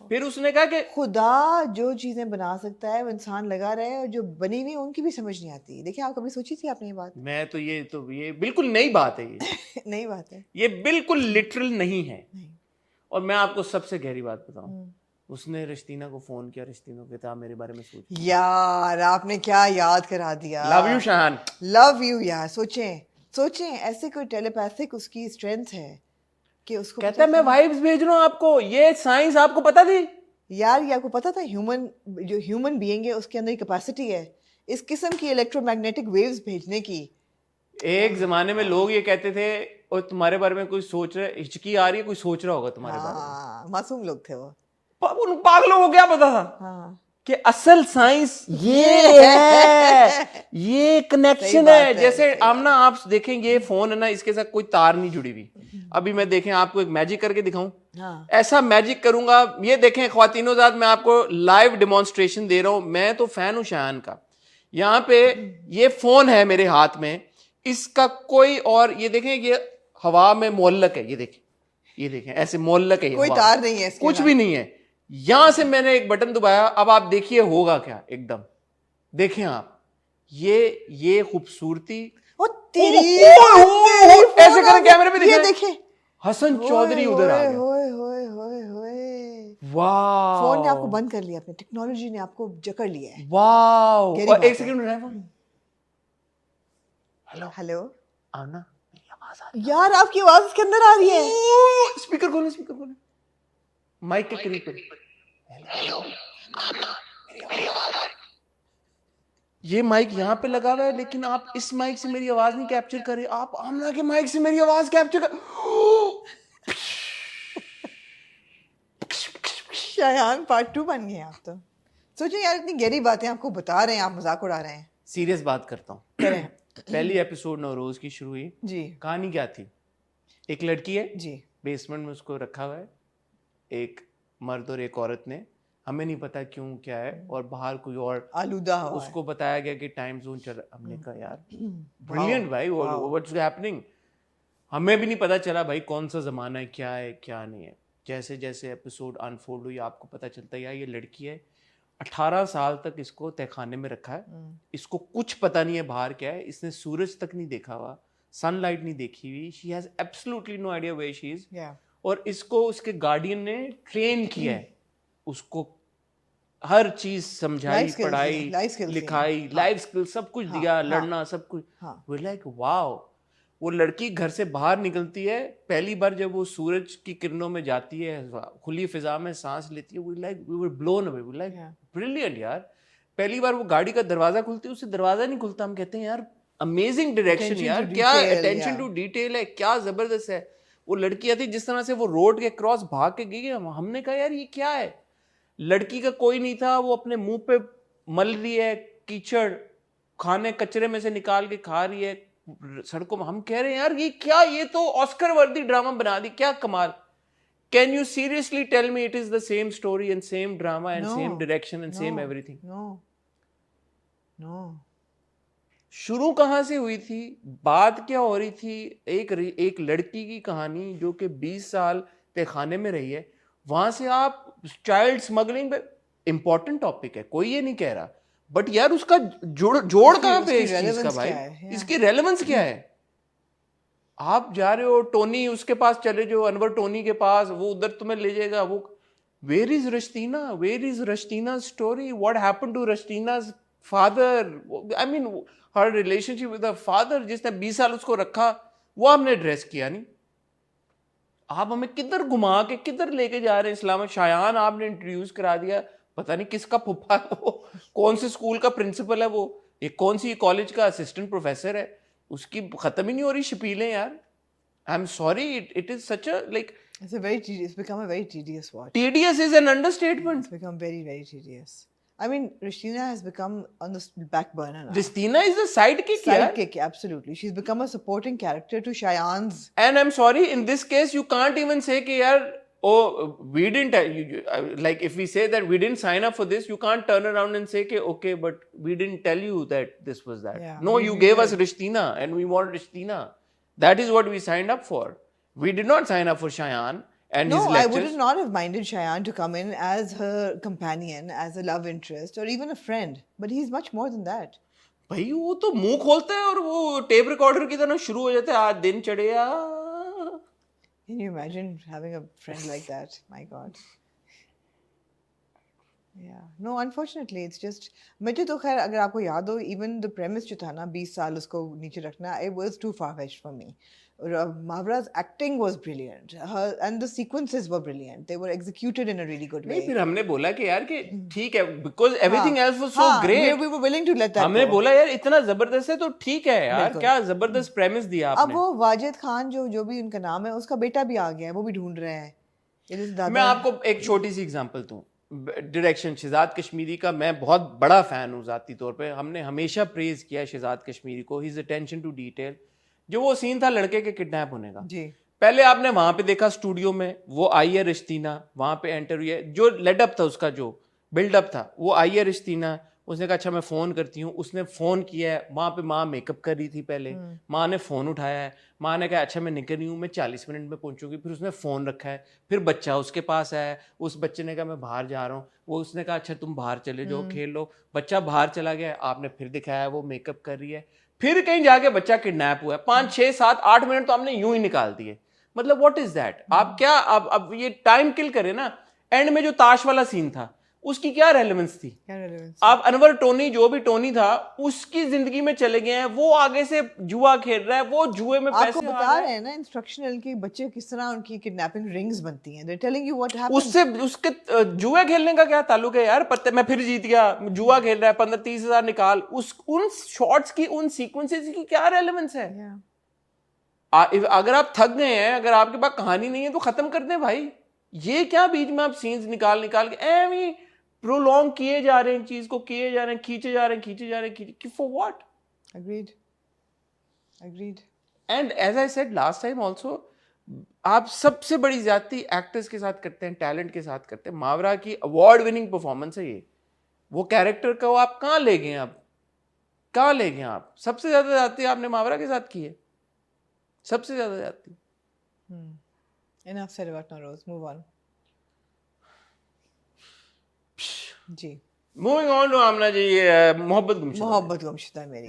फिर उसने कहा कि खुदा जो चीजें बना सकता है वो इंसान लगा रहे हैं, और जो बनी हुई उनकी भी समझ नहीं आती। देखिए आप कभी सोची थी आपने ये बात? मैं तो ये बिल्कुल नई बात है, ये नई बात है। ये बिल्कुल लिटरल नहीं है। नहीं। और मैं आपको सबसे गहरी बात बताऊं, उसने रिश्तीना को फोन किया, रिश्तीना को कहता मेरे बारे में सोच। यार आपने क्या याद करा दिया। Love you Shahan. Love you यार। सोचें सोचें, ऐसे कोई टेलीपैथिक उसकी स्ट्रेंथ है कि उसको कहता है मैं वाइब्स भेज रहा हूं आपको, ये साइंस आपको पता थी? यार ये आपको पता था जो ह्यूमन बीइंग है उसके अंदर कैपेसिटी है इस किस्म की इलेक्ट्रोमैग्नेटिक वेव्स भेजने की। एक जमाने में लोग ये कहते थे और तुम्हारे बारे में कोई सोच रहा है, हिचकी आ रही है, कोई सोच रहा होगा तुम्हारे बारे में। हाँ, मासूम लोग थे वो। उन पागलों को क्या पता था हाँ। कि असल साइंस ये है, ये कनेक्शन है। जैसे आमना आप देखेंगे ये फोन है ना, इसके साथ कोई तार नहीं जुड़ी हुई। अभी मैं देखें आपको एक मैजिक करके दिखाऊं। हाँ। ऐसा मैजिक करूंगा, ये देखें ख्वातीनोजात, मैं आपको लाइव डिमॉन्स्ट्रेशन दे रहा हूं। मैं तो फैन हूं शायान का। यहाँ पे ये फोन है मेरे हाथ में, इसका कोई और, ये देखें ये हवा में मोहल्लक है, ये देखें ऐसे मोहल्लक है, कोई तार नहीं है इसके कुछ भी नहीं है। यहां से मैंने एक बटन दबाया, अब आप देखिए होगा क्या। एकदम देखें आप, ये खूबसूरती। ऐसे करें कैमरे पे दिखाएं। देखिए हसन चौधरी उधर आ गया। वाह, फोन ने आपको बंद कर लिया, अपने टेक्नोलॉजी ने आपको जकड़ लिया है। वाह। और एक सेकंड उठाएं फोन। हेलो हेलो आना, मेरी आवाज आ रही यार, आपकी आवाज इसके अंदर आ रही है। है? स्पीकर खोलो, स्पीकर खोलो, माइक के करीब करो। हेलो आना, मेरी आवाज आ रही है। ये माइक यहाँ पे लगा हुआ है, लेकिन आप इस माइक से मेरी आवाज नहीं कैप्चर कर रहे, आप आमना के माइक से मेरी आवाज कैप्चर कर। शायान पार्ट 2 बन गए आप तो। सोचिए यार, इतनी गहरी बातें आपको बता रहे हैं, आप मजाक उड़ा रहे हैं। सीरियस बात करता हूँ। करें। पहली एपिसोड नौरोज की शुरू हुई जी। कहानी क्या थी? एक लड़की है जी। बेसमेंट में, उसको रखा हुआ है एक मर्द और एक औरत ने, हमें नहीं पता क्यों क्या है, और बाहर कोई और आलूदा हुआ उसको बताया गया कि टाइम जोन चल रहा। हमने कहा यार ब्रिलियंट भाई, व्हाट्स हैपनिंग। हमें भी नहीं पता चला भाई कौन सा जमाना है, क्या है क्या नहीं है। जैसे जैसे एपिसोड अनफोल्ड हुई आपको पता चलता है यार ये लड़की है, 18 साल तक इसको तहखाने में रखा है, इसको कुछ पता नहीं है बाहर क्या है, इसने सूरज तक नहीं देखा हुआ, सनलाइट नहीं देखी हुई, she has absolutely no idea where she is. और इसको उसके गार्डियन ने ट्रेन किया है, उसको हर चीज समझाई, पढ़ाई, लिखाई, लाइफ स्किल सब कुछ दिया, लड़ना सब कुछ। We like wow. वो लड़की घर से बाहर निकलती है, पहली बार जब वो सूरज की किरणों में जाती है, खुली फिजा में सांस लेती है, we like we were blown away, we like brilliant यार। पहली बार वो गाड़ी का दरवाजा खुलती है, उससे दरवाजा नहीं खुलता, हम कहते हैं यार अमेजिंग डायरेक्शन यार, क्या अटेंशन टू डिटेल है, क्या जबरदस्त है। वो लड़की आती जिस तरह से वो रोड के क्रॉस भाग के गई, हमने कहा यार ये क्या है। लड़की का कोई नहीं था, वो अपने मुंह पे मल रही है कीचड़, खाने कचरे में से निकाल के खा रही है सड़कों में। हम कह रहे हैं यार ये क्या, ये तो ऑस्कर वर्दी ड्रामा बना दी, क्या कमाल। Can you seriously tell me it is the same story and same drama and No. same direction and same No. everything? No. शुरू कहाँ से हुई थी, बात क्या हो रही थी? एक लड़की की कहानी जो कि 20 साल तहखाने में रही है, वहां से आप चाइल्ड स्मगलिंग पे, इंपॉर्टेंट टॉपिक है, कोई ये नहीं कह रहा, बट यार उसका जोड़ कहाँ पे है इस चीज का भाई? इसकी रेलेवेंस क्या है? आप जा रहे हो टोनी उसके पास चले जाओ, अनवर टोनी के पास, वो उधर तुम्हें ले जाएगा, वो where is Rashtina, where is Rashtina story, what happened to Rashtina's father, I mean her relationship with the father, जिसने 20 साल उसको रखा, वो आपने एड्रेस किया नहीं। आप हमें किधर घुमा के किधर लेके जा रहे हैं? इस्लाम शायान आपने इंट्रोड्यूस करा दिया, पता नहीं किसका फुफ्फा है वो, कौन से स्कूल का प्रिंसिपल है वो, एक कौन सी कॉलेज का असिस्टेंट प्रोफेसर है, उसकी खत्म ही नहीं हो रही शपीलें यार। I am sorry, it is such a like it's become a very tedious watch. tedious is an understatement. It's become very, very tedious. I mean, Rishtina has become on the back burner now. Ristina is the sidekick, yaar. Sidekick, absolutely. She's become a supporting character to Shayan's. And I'm sorry, in this case, you can't even say कि यार, oh, we didn't, like if we say that we didn't sign up for this, you can't turn around and say कि okay, but we didn't tell you that this was that. Yeah, no, you gave us Rishtina and we want Rishtina. That is what we signed up for. We did not sign up for Shayan and No, his I lectures. would not have minded Shayan to come in as her companion, as a love interest, or even a friend. But he's much more than that. भाई वो तो मुंह खोलता है और वो tape recorder की तरह शुरू हो जाता है, आज दिन चढ़ेया। Can you imagine having a friend like that? My God. Yeah. No, unfortunately, it's just. मुझे तो खैर अगर आपको याद हो, even the premise जो था ना 20 साल उसको नीचे रखना, it was too far-fetched for me. Mahvra's acting was brilliant. And the sequences were brilliant. They were executed in a really good way. नहीं, फिर हमने बोला कि यार कि ठीक है, because everything else was so great. We were willing to let that हमने go. बोला यार इतना जबरदस्त है तो ठीक है यार, क्या जबरदस्त प्रेमिस दिया अब आपने। वो वाजिद खान जो भी उनका नाम है, उसका बेटा भी आ गया है, वो भी ढूंढ रहे हैं। मैं आपको एक छोटी सी एग्जांपल दूं, डायरेक्शन शहजाद कश्मीरी का मैं बहुत बड़ा फैन हूं ज़ाती तौर पे, हमने हमेशा प्रेज किया शहजाद कश्मीरी को, हिज अटेंशन टू डिटेल। जो वो सीन था लड़के के किडनैप होने का, जी, पहले आपने वहां पे देखा स्टूडियो में, वो आई है रिश्तीना, वहां पे एंटर हुई है, जो लेटअप था उसका, जो बिल्डअप था, वो आई है रिश्तीना, उसने कहा अच्छा मैं फोन करती हूँ, उसने फोन किया है, वहां पे माँ मेकअप कर रही थी पहले, माँ ने फोन उठाया है, माँ ने कहा अच्छा मैं निकल रही हूँ, मैं 40 मिनट में पहुंचूंगी, फिर उसने फोन रखा है, फिर बच्चा उसके पास आया, उस बच्चे ने कहा मैं बाहर जा रहा हूँ, वो उसने कहा अच्छा तुम बाहर चले जाओ खेल लो, बच्चा बाहर चला गया, आपने फिर दिखाया वो मेकअप कर रही है, फिर कहीं जाके बच्चा किडनैप हुआ है, 5, 6, 7, 8 मिनट तो आपने यूं ही निकाल दिए। मतलब व्हाट इज दैट? आप क्या अब ये टाइम किल करे ना। एंड में जो ताश वाला सीन था उसकी क्या रेलेवेंस थी? आप अनवर टोनी, जो भी टोनी था, उसकी जिंदगी में चले गए हैं, वो आगे से जुआ खेल रहा है, वो जुए में पैसे आपको बता रहे हैं ना इंस्ट्रक्शनल कि बच्चे किस तरह उनकी किडनैपिंग रिंग्स बनती हैं। They're telling you what happens. उससे उसके जुए खेलने का क्या ताल्लुक है यार? पत्ते मैं फिर जीत गया, जुआ खेल रहा है, 15-30 हजार निकाल, उन शॉट्स की, उन सीक्वेंसेस की क्या रेलेवेंस है? अगर आप थक गए हैं, अगर आपके पास कहानी नहीं है तो खत्म कर दें भाई। ये क्या बीच में आप सीन्स निकाल के एवी प्रोलॉन्ग किए जा रहे हैं, चीज को किए जा रहे हैं, खींचे जा रहे हैं for what? Agreed. And as I said last time also, आप सबसे बड़ी ज्यादती एक्टर्स के साथ करते हैं, टैलेंट के साथ करते हैं। मावरा की अवार्ड विनिंग परफॉर्मेंस है ये, वो कैरेक्टर को आप कहाँ ले गए? आप सबसे ज्यादा ज्यादती आपने मावरा के साथ की है, सबसे ज्यादा ज्यादती। Enough said about Naroz. Move on. जी, moving on to Amna ji, Mohabbat Gumshuda मेरी।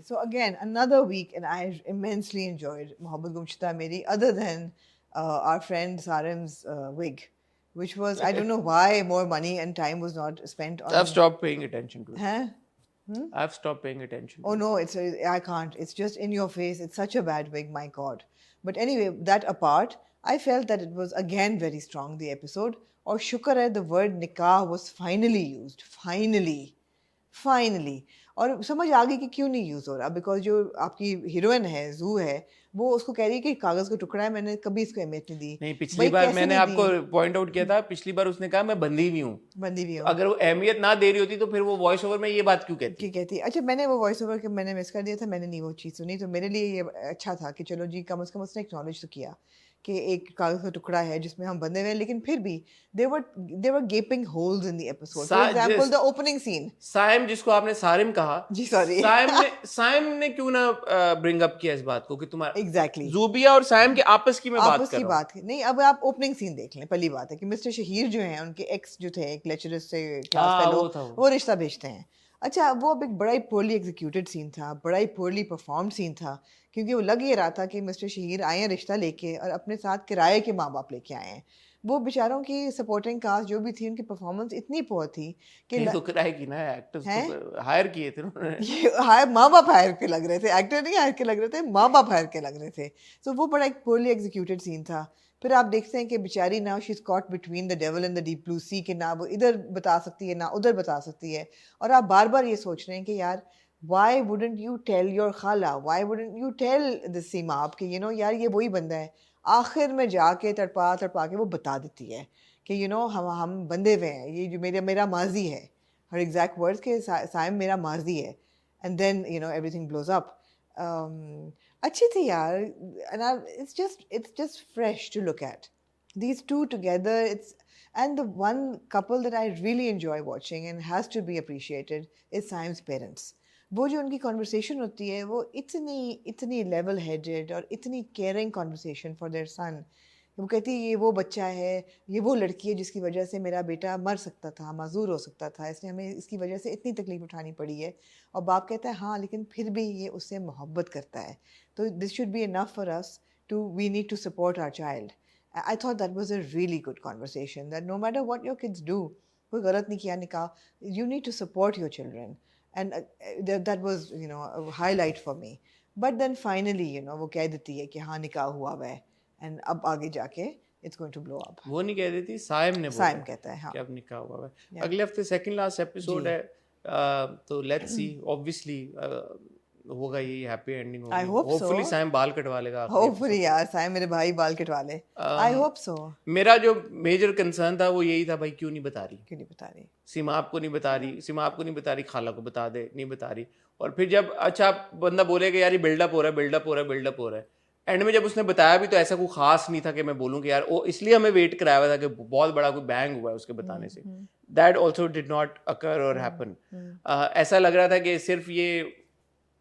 So again, another week, and I immensely enjoyed Mohabbat Gumshuda Meri, other than our friend Sarim's wig, which was, I don't know why more money and time was not spent on. I've stopped paying attention to it. Huh? I've stopped paying attention. Oh no, I can't. It's just in your face. It's such a bad wig, my God. But anyway, that apart, I felt that it was again very strong, the episode. Or shukar hai, the word nikah was finally used. Finally. और समझ आ गई कि क्यों नहीं use हो रहा, because जो आपकी हीरोइन है जू है वो उसको कह रही है कि कागज़ का टुकड़ा है, मैंने कभी इसको अहमियत नहीं दी। नहीं, पिछली भाई बार कैसे मैंने नहीं आपको दी? पॉइंट आउट किया था, पिछली बार उसने कहा मैं बंदी भी हूँ। बंदी भी तो हूँ अगर वो अहमियत ना दे रही होती तो फिर वो वॉइस ओवर में ये बात क्यों कहती? कि कहती अच्छा मैंने वो वॉइस ओवर के मैंने मिस कर दिया था, मैंने नहीं वो चीज़ सुनी, तो मेरे लिए ये अच्छा था कि चलो जी कम से कम उसने एक्नॉलेज तो किया कि एक कागज़ का टुकड़ा है जिसमें हम बंधे हुए हैं, लेकिन फिर भी there were gaping holes in the episode. For example the opening scene. Saim, जिसको आपने सारिम कहा, जी सॉरी। साइम ने क्यों ना ब्रिंग अप किया इस बात को कि तुम्हारा एग्जैक्टली जूबिया और साइम के आपस की मैं बात आपस कर की रहा हूँ। बात नहीं, अब आप ओपनिंग सीन देख लें। पहली बात है कि मिस्टर शहीर जो हैं उनके एक्स जो थे एक लेक्चरर से क्लास हाँ, फेलो, वो था वो। वो रिश्ता भेजते हैं। अच्छा वो अब एक बड़ा ही पोरली एग्जीक्यूटेड सीन था, बड़ा ही पोरली परफॉर्म्ड सीन था, क्योंकि वो लग ये रहा था कि मिस्टर शहीर आए हैं रिश्ता लेके और अपने साथ किराए के माँ बाप लेके आए हैं। वो बेचारों की सपोर्टिंग कास्ट जो भी थी उनकी परफॉर्मेंस इतनी पुअर थी कि नहीं तो किराए की ना, एक्टर्स हैं तो हायर किए थे उन्होंने। ये हायर माँ बाप हायर के लग रहे थे, एक्टर नहीं हायर के लग रहे थे, माँ बाप हायर के लग रहे थे। तो वो बड़ा एक पोरली एग्जीक्यूटेड सीन था। फिर आप देखते हैं कि बेचारी ना she is caught between the devil and the deep blue sea, कि ना वो इधर बता सकती है ना उधर बता सकती है। और आप बार बार ये सोच रहे हैं कि यार why wouldn't you tell your खाला, why wouldn't you tell the Seema आपके यार ये वही बंदा है। आखिर में जाके तड़पा तड़पा के वो बता देती है कि हम बंधे हुए हैं, ये जो मेरा माजी है। her exact words के साइम मेरा माजी है, and then everything blows up. अच्छी थी यार, and it's just fresh to look at these two together. And the one couple that I really enjoy watching and has to be appreciated is Saim's parents. वो जो उनकी conversation होती है वो इतनी level headed और इतनी caring conversation for their son. वो कहती है ये वो बच्चा है, ये वो लड़की है जिसकी वजह से मेरा बेटा मर सकता था, माजूर हो सकता था, इसने हमें इसकी वजह से इतनी तकलीफ उठानी पड़ी है। और बाप कहता है हाँ लेकिन फिर भी ये उससे मोहब्बत करता है, तो this should be enough for us to we need to support our child. I thought that was a really good conversation, that no matter what your kids do, कोई गलत नहीं किया निकाह, you need to support your children, and that was highlight for me. But then finally वो कह देती है कि हाँ निकाह हुआ हुआ है, एंड अब आगे जाके it's going to blow up. वो नहीं कह देती, साइम ने बोला, साइम कहता है हाँ कि अब निकाह हुआ है। अगले हफ्ते सेकंड लास्ट एपिसोड है, तो लेट्स सी। ऑब्वियसली होगा, यही हैप्पी एंडिंग होगी। I hope so, hopefully Saim बाल कटवा लेगा। होपफुली यार साइम मेरे भाई बाल कटवा ले, आई होप सो। मेरा जो मेजर कंसर्न था वो यही था, भाई क्यों नहीं बता रही, क्यों नहीं बता रही, सीमा आपको नहीं बता रही, सीमा आपको नहीं बता रही, खाला को बता दे, नहीं बता रही। और फिर जब अच्छा बंदा बोलेगा यार ये बिल्डअप हो रहा है, बिल्डअप हो रहा है, बिल्डअप हो रहा है, एंड में जब उसने बताया भी तो ऐसा कोई खास नहीं था कि मैं बोलूँ कि यार वो इसलिए हमें वेट कराया हुआ था कि बहुत बड़ा कोई बैंग हुआ है उसके बताने से। That also did not occur और हैपन। ऐसा लग रहा था कि सिर्फ ये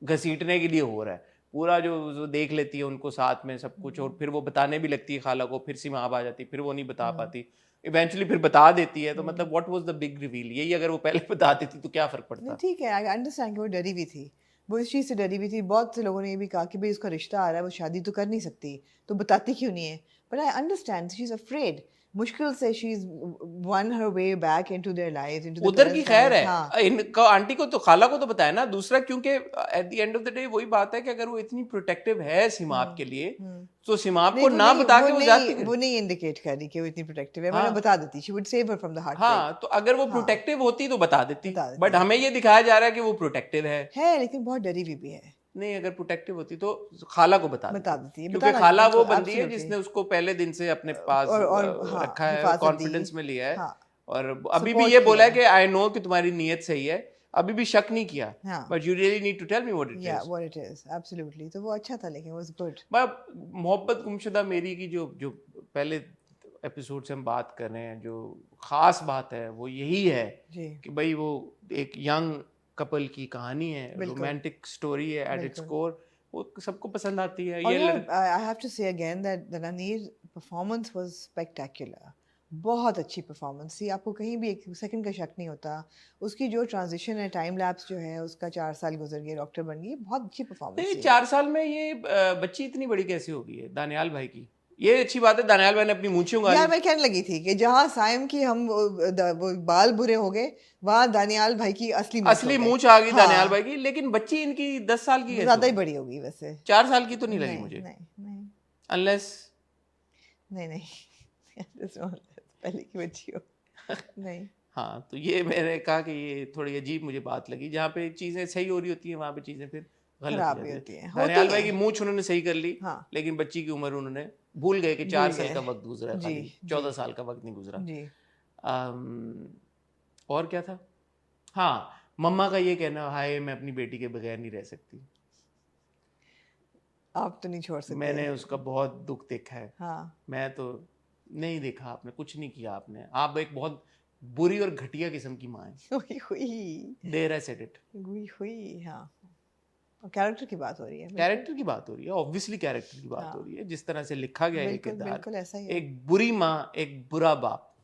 घसीटने के लिए हो रहा है पूरा, जो देख लेती है उनको साथ में सब कुछ, और फिर वो बताने भी लगती है खाला को, फिर सीमा आ जाती, फिर वो नहीं बता पाती, इवेंचुअली फिर बता देती है। तो मतलब what was the big reveal, यही अगर वो पहले बता देती तो क्या फर्क पड़ता। ठीक है, आई अंडरस्टैंड कि वो डरी हुई थी, वो इस चीज़ से डरी हुई थी। बहुत से लोगों ने ये भी कहा कि भाई उसका रिश्ता आ रहा है, वो शादी तो कर नहीं सकती, तो बताती क्यों नहीं है। But I understand she is afraid, मुश्किल से she is one her way back into their lives, into उधर की खैर है, इनको आंटी को तो खाला को तो बताया ना। दूसरा क्योंकि eight the end of the day वही बात है कि अगर वो इतनी प्रोटेक्टिव है सिमाप के लिए, तो सिमाप को ना बता के वो जाती है। वो नहीं इंडिकेट कर रही कि वो इतनी प्रोटेक्टिव है, वरना बता देती, she would save her from the heart. हाँ, तो अगर वो प्रोटेक्टिव होती तो बता देती, बट हमें ये दिखाया जा रहा है कि वो प्रोटेक्टिव है, लेकिन बहुत डरी हुई भी है। नहीं, अगर प्रोटेक्टिव होती तो खाला को बता देती, क्योंकि बताना खाला वो तो बंदी है जिसने उसको पहले दिन से अपने पास रखा है, कॉन्फिडेंस में लिया है, और अभी भी ये बोला है कि आई नो कि तुम्हारी नीयत सही है, अभी भी शक नहीं किया, but you really need to tell me what it is. Absolutely, तो वो अच्छा था, लेकिन वाज गुड। मोहब्बत गुमशुदा मेरी की जो पहले एपिसोड से हम बात कर रहे हैं, जो खास बात है वो यही है कि भाई वो एक यंग कपल की कहानी है, रोमांटिक स्टोरी है एट इट्स कोर, वो सबको पसंद आती है। ये आई हैव टू से again that the Ranveer performance was spectacular, बहुत अच्छी परफॉर्मेंस थी, आपको कहीं भी एक सेकंड का शक नहीं होता। उसकी जो ट्रांजिशन है, टाइम लैप्स जो है उसका, 4 साल गुजर गए, डॉक्टर बन गई, बहुत अच्छी परफॉर्मेंस थी। 4 साल में ये बच्ची इतनी बड़ी कैसे हो गई है दानियाल भाई की, ये अच्छी बात है। दानियाल भाई ने अपनी मूंछें उगाड़ी। यार मैं कहने लगी थी कि जहाँ साइम की हम वो बाल बुरे हो गए, वहाँ दानियाल भाई की असली मूंछ आ गई दानियाल भाई की, लेकिन बच्ची इनकी 10 साल की, ज्यादा ही बड़ी होगी वैसे, 4 साल की तो नहीं लगी मुझे, नहीं अनलेस नहीं पहले की बच्ची हो नहीं। हाँ, तो ये मैंने कहा कि ये थोड़ी अजीब मुझे बात लगी, जहाँ पे चीज़ें सही हो रही होती हैं वहाँ पे चीज़ें फिर गलत खराब हो भी जाती होती हैं, है। होती दानियाल भाई हैं। की मूंछ उन्होंने सही कर ली, हाँ। लेकिन बच्ची की उम्र उन्होंने भूल गए कि 4 भूल साल गए। का वक्त गुजरा है, जी, खाली जी। 14 साल का वक्त नहीं गुजरा। जी। और क्या था? हाँ, मम्मा का ये कहना, हाय मैं अपनी बेटी के बगैर नहीं रह सकती। आप तो नहीं छोड़ सकते। मैंने उसका बहुत दुख देखा है। हाँ। मैं तो नहीं देखा, आपने कुछ नहीं किया, आप एक बहुत बुरी और घटिया किस्म की माँ है। हुई देयर आई सेड इट। हुई हाँ। कैरेक्टर की बात हो रही है। कैरेक्टर की बात हो रही है, ऑब्वियसली कैरेक्टर की बात हो रही है, जिस तरह से लिखा गया है ये किरदार। बिल्कुल ऐसा ही है। एक बुरी माँ, एक बुरा बाप,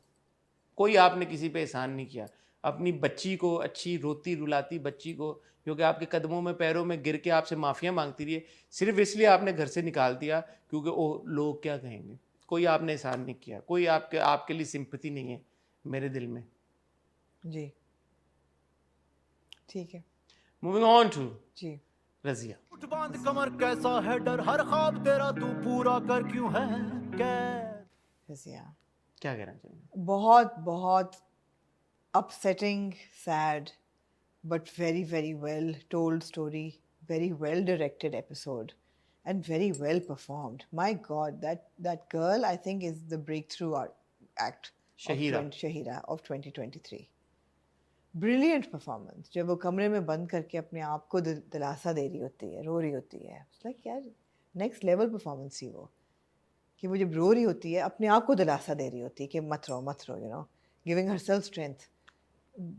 कोई आपने किसी पे एहसान नहीं किया। अपनी बच्ची को, अच्छी रोती रुलाती बच्ची को, जो कि आपके कदमों में पैरों में गिर के आपसे माफिया मांगती रही है, सिर्फ इसलिए आपने घर से निकाल दिया क्योंकि वो लोग क्या कहेंगे। कोई आपने एहसान नहीं किया, कोई आपके लिए सिंपैथी नहीं है मेरे दिल में। जी ठीक है। मूविंग ऑन टू जी रजिया। उठ बांध कमर कैसा है डर, हर ख्वाब तेरा तू पूरा कर क्यों है कैद। रजिया क्या कहना चाहिए? बहुत बहुत upsetting, sad, but very, very well told story, very well directed episode, and very well performed. My God, that girl, I think, is the breakthrough act Shahira. Shahira of 2023. Brilliant performance. जब वो कमरे में बंद करके अपने आप को दिलासा दे रही होती है, रो रही होती है, it's like यार next level performance थी वो, कि वो जब रो रही होती है अपने आप को दिलासा दे रही होती है कि मत रो, you know, giving herself strength.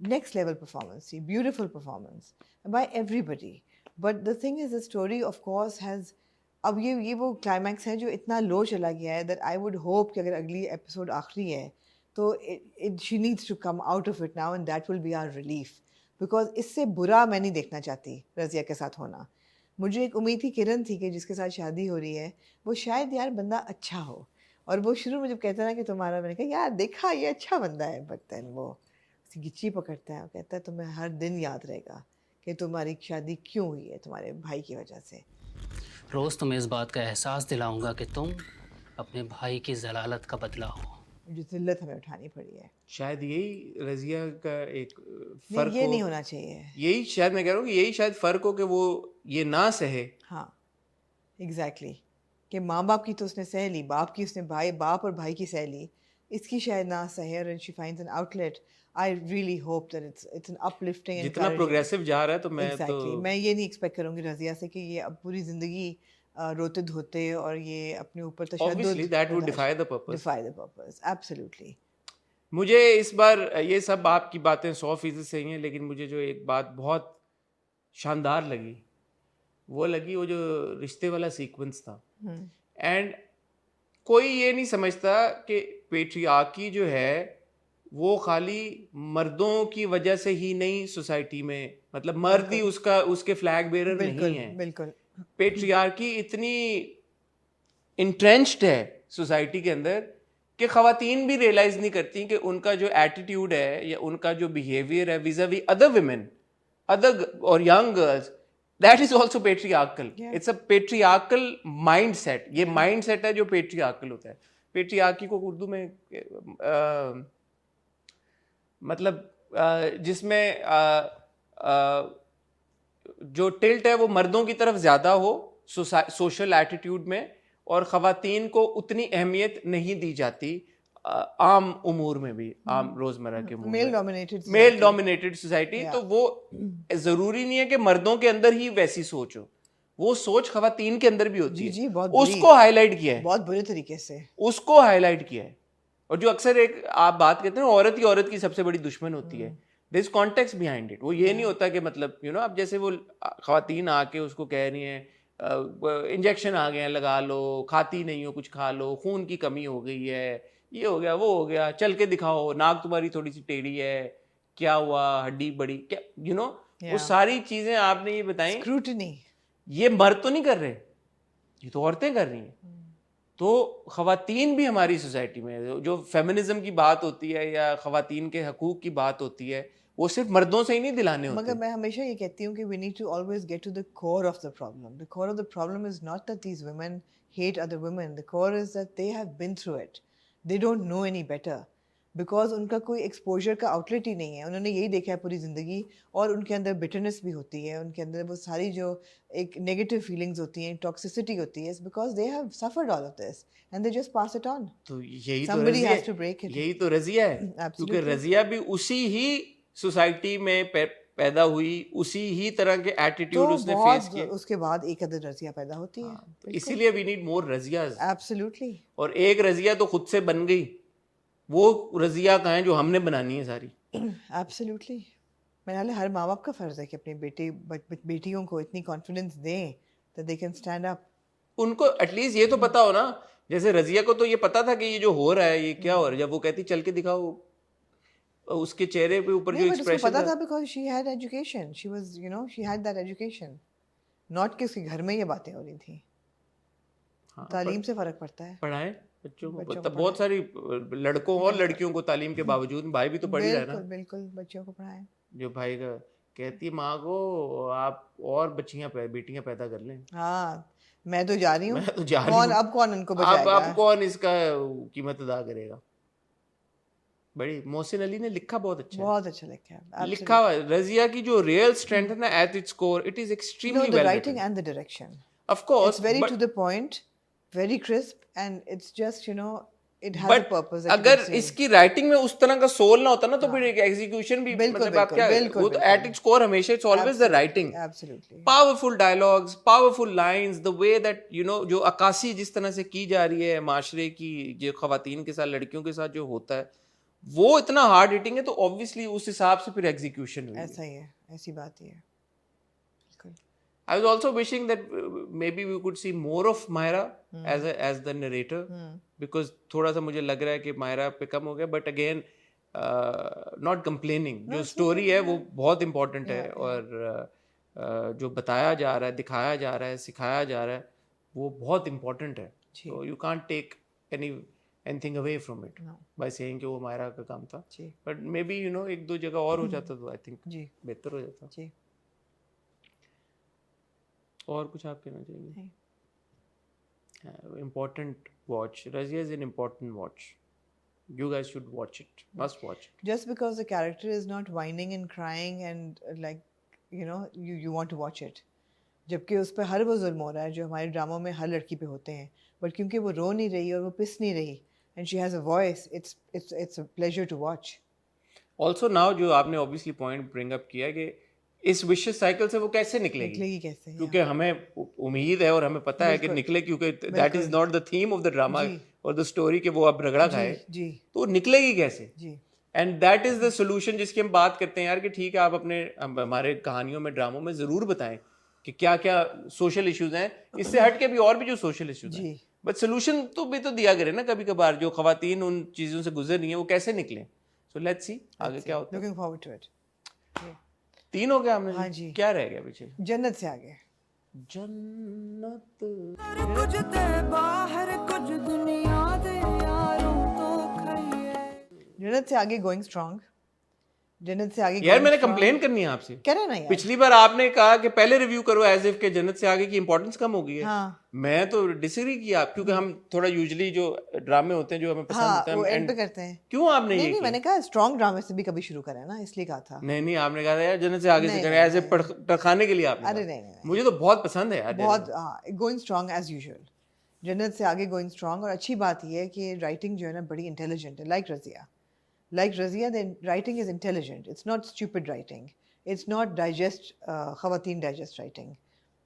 Next level performance, beautiful performance by everybody. But the thing is, the story of course has, अब ये वो climax है जो इतना low चला गया है that I would hope कि अगर अगली episode आखिरी है तो she needs to come out of it now and that will be our relief, because इससे बुरा मैं नहीं देखना चाहती रज़िया के साथ होना। मुझे एक उम्मीद थी, किरण थी कि जिसके साथ शादी हो रही है वो शायद यार बंदा अच्छा हो, और वो शुरू में जब कहता ना कि तुम्हारा, मैंने कहा यार देखा ये अच्छा बंदा है, बट देन वो गिच्ची पकड़ता है और कहता है तुम्हें हर दिन याद रहेगा कि तुम्हारी शादी क्यों हुई है, तुम्हारे भाई की वजह से। रोज़ तुम्हें इस बात का एहसास दिलाऊंगा कि तुम अपने भाई की ज़लालत का बदला हो, जो जिल्लत हमें उठानी पड़ी है। शायद यही रज़िया का एक फर्क ये नहीं होना चाहिए। यही शायद मैं कह रहा हूँ कि यही शायद फ़र्क हो कि वो ये ना सहे। हाँ एग्जैक्टली, कि माँ बाप की तो उसने सह ली, बाप की उसने बाप और भाई की सह ली, इसकी शायद ना सहे, और she finds an outlet. I really hope that it's an uplifting and जितना प्रोग्रेसिव जा रहा है तो मैं exactly. मैं ये नहीं एक्सपेक्ट करूँगी रज़िया से कि ये अब पूरी ज़िंदगी रोते धोते और ये अपने ऊपर Obviously that would defy the purpose. Absolutely. मुझे इस बार ये सब आपकी बातें 100% सही हैं, लेकिन मुझे जो एक बात बहुत शानदार लगी वो जो रिश्ते वाला सीक्वेंस था। एंड कोई ये नहीं समझता कि पेट्रियार्की जो है वो खाली मर्दों की वजह से ही नहीं सोसाइटी में, मतलब मर्द ही उसके फ्लैग बेरर नहीं है। बिल्कुल। पेट्रियार्की इतनी इंट्रेंच्ड है सोसाइटी के अंदर कि खवातीन भी रियलाइज नहीं करती कि उनका जो एटीट्यूड है या उनका जो बिहेवियर है विज़ावी अदर विमेन, अदर और young girls, that is also patriarchal. It's a patriarchal mind set. ये माइंड सेट है जो पेट्रियार्कल होता है। पेट्रियार्की को उर्दू में मतलब जिसमें जो टिल्ट है वो मर्दों की तरफ ज़्यादा हो सोशल एटीट्यूड में, और ख़वातीन को उतनी अहमियत नहीं दी जाती आम उमूर में भी, आम रोज़मर्रा के उमूर में। Male dominated society. तो वो ज़रूरी नहीं है कि मर्दों के अंदर ही वैसी सोच हो, वो सोच ख़वातीन के अंदर भी होती है। उसको हाईलाइट किया है, बहुत बुरे तरीके से उसको हाईलाइट किया है। और जो अक्सर एक आप बात कहते हैं औरत ही औरत की सबसे बड़ी दुश्मन होती है, there is context behind it. वो ये नहीं होता कि मतलब यू नो अब जैसे वो खवातीन आके उसको कह रही हैं इंजेक्शन आ गए हैं लगा लो, खाती नहीं हो कुछ खा लो, खून की कमी हो गई है, ये हो गया वो हो गया, चल के दिखाओ, नाक तुम्हारी थोड़ी सी टेढ़ी है, क्या हुआ, हड्डी बड़ी, क्या यू नो वो सारी चीजें आपने ये बताई। स्क्रूटनी ये मर्द तो नहीं कर रहे, ये तो औरतें कर रही हैं। तो ख़वातीन भी हमारी सोसाइटी में जो फेमिनिज्म की बात होती है या ख़वातीन के हकूक़ की बात होती है, वो सिर्फ मर्दों से ही नहीं दिलाने होते। मगर मैं हमेशा ये कहती हूँ कि we need to always get to the core of the problem. The core of the problem is not that these women hate other women. The core is that they have been through it. They don't know any better. Because उनका कोई exposure का outlet ही नहीं है, उन्होंने यही देखा है पूरी ज़िंदगी, और उनके अंदर बिटरनेस भी होती है, उनके अंदर वो सारी जो एक नेगेटिव फीलिंग्स होती हैं, टॉक्सिसिटी होती है, because they have suffered all of this and they just pass it on. तो यही तो Somebody Razia has to break it. यही तो रज़िया है, क्योंकि Absolutely. रज़िया भी उसी ही सोसाइटी में पैदा हुई, उसी ही तरह के एटीट्यूड तो उसने फेस बहुत किए। उसके बाद एक अदर रज़िया पैदा होती है। तो इसीलिए वी नीड मोर रज़ियाज। एब्सोल्युटली। और एक रज़िया तो खुद से बन गई, वो रज़िया कहाँ है जो हमने बनानी है सारी। एब्सोल्युटली। मेरे ख्याल है हर माँ बाप का फ़र्ज़ है कि अपनी बेटियों को इतनी कॉन्फिडेंस दें that they can stand up। उनको एटलीस्ट ये तो पता हो ना, जैसे रज़िया को तो ये पता था कि ये जो हो रहा है ये क्या हो रहा है, जब वो कहती चल के दिखाओ, उसके चेहरे पे ऊपर जो नहीं, but उसको एक्सप्रेशन पता था because she had education, she was, you know, she had that education, not कि उसके घर में ये बातें हो रही थी। हाँ, तालीम से फ़र्क पड़ता है। पढ़ाएं बच्चों को, बच्चों तब को बहुत सारी लड़कों और लड़कियों को तालीम के बावजूद, भाई भी तो पढ़ ही रहा है ना, बिल्कुल बिल्कुल, बच्चों को पढ़ाएं। जो भाई का कहती है माँ को आप और बेटियां पैदा कर लें। हाँ, मैं तो जा रही हूँ, मैं तो जा रही कौन हूँ, अब कौन उनको बचाएगा? अब कौन इसका कीमत अदा करेगा। बड़ी मोहसिन अली ने लिखा बहुत अच्छा है, बहुत अच्छा लिखा है। लिखा हुआ है। रज़िया की जो रियल स्ट्रेंथ है ना, at its core it is No, extremely the well writing written. and the direction. Of course, It's very to the point, very crisp, and it's just, you know, it has a but purpose. that you अगर can say. इसकी writing में उस तरह का soul ना होता ना, तो फिर एग्जीक्यूशन भी बिल्कुल, मतलब आप क्या, बिल्कुल, वो तो बिल्कुल। एट इट्स कोर हमेशा it's always the writing. Absolutely. Powerful dialogues, powerful lines, the way that you know, जो अक्कासी जिस तरह से की जा रही है माशरे की, जो खवातीन के साथ, लड़कियों के साथ जो होता है, वो इतना हार्ड हिटिंग है, तो ऑब्वियसली उस हिसाब से फिर एग्जीक्यूशन हुई है। ऐसा ही है, ऐसी बात ही है। बिल्कुल। I was also wishing that maybe we could see more of Myra as the narrator, because थोड़ा सा मुझे लग रहा है कि Myra पे कम हो गया, but again not complaining, जो story है वो बहुत important है, और जो बताया जा रहा है, दिखाया जा रहा है, सिखाया जा रहा है, वो बहुत important है। So you can't take anything away from it by saying कि वो Myra का काम था, but maybe you know एक दो जगह और हो जाता तो I think बेहतर हो जाता। जी। और कुछ आप कहना चाहिए? Important watch. Razia is an important watch. You guys should watch it. Must watch it. Just because the character is not whining and crying and like, you know, you want to watch it. जबकि उस पर हर वो जुल्म हो रहा है जो हमारे ड्रामों में हर लड़की पे होते हैं, बट क्योंकि वो रो नहीं रही और वो पिस नहीं रही, and she has a voice, it's a pleasure to watch. Also now जो आपने obviously point bring up किया कि इस विशेष साइकिल से वो कैसे निकलेगी कैसे, क्योंकि हमें उम्मीद है और हमें पता है कि निकले, क्योंकि that is not the theme of the drama और द स्टोरी कि वो अब रगड़ा खाए, तो निकलेगी कैसे। And that is the solution जिसकी हम बात करते हैं यार, कि ठीक है आप हमारे कहानियों में, ड्रामों में जरूर बताएं कि क्या क्या सोशल इश्यूज हैं, इससे हट के भी और भी जो सोशल इश्यूज हैं, बट सोल्यूशन तो भी तो दिया करे ना कभी कभार, जो खवातीन उन चीजों से गुजर रही हैं वो कैसे निकले। सो लेट्स सी आगे क्या होता है। Looking forward to it. 3 हो गया हमने। हाँ जी। क्या रह गया पीछे? जन्नत से आगे। जन्नत कुछ ते बाहर कुछ दुनिया दे यारों तो खाइए। जन्नत से आगे गोइंग स्ट्रॉन्ग। जन्नत से आगे यार मैंने कंप्लेन करनी है आपसे। कह रहे ना यार, पिछली बार आपने कहा कि पहले रिव्यू करो एज इफ के जन्नत से आगे की इंपॉर्टेंस कम हो गई है। हाँ। मैं तो डिसएग्री किया, क्योंकि हम थोड़ा यूजुअली जो ड्रामे होते हैं जो हमें पसंद होते हैं वो हम एंड पे करते हैं। क्यों आपने ये नहीं, किया? मैंने कहा स्ट्रॉन्ग ड्रामे से भी कभी शुरू करें ना, इसलिए कहा था। नहीं आपने कहा था यार जन्नत से आगे से करें एज ए टरखाने के लिए आपने। अरे कहा। नहीं, मुझे तो बहुत पसंद है यार, बहुत गोइंग स्ट्रॉन्ग एज यूजुअल। जन्नत से आगे गोइंग स्ट्रॉन्ग, और अच्छी बात यह है कि राइटिंग जो है ना बड़ी इंटेलिजेंट है, like Razia the writing is intelligent, it's not stupid writing, it's not खवातीन digest writing,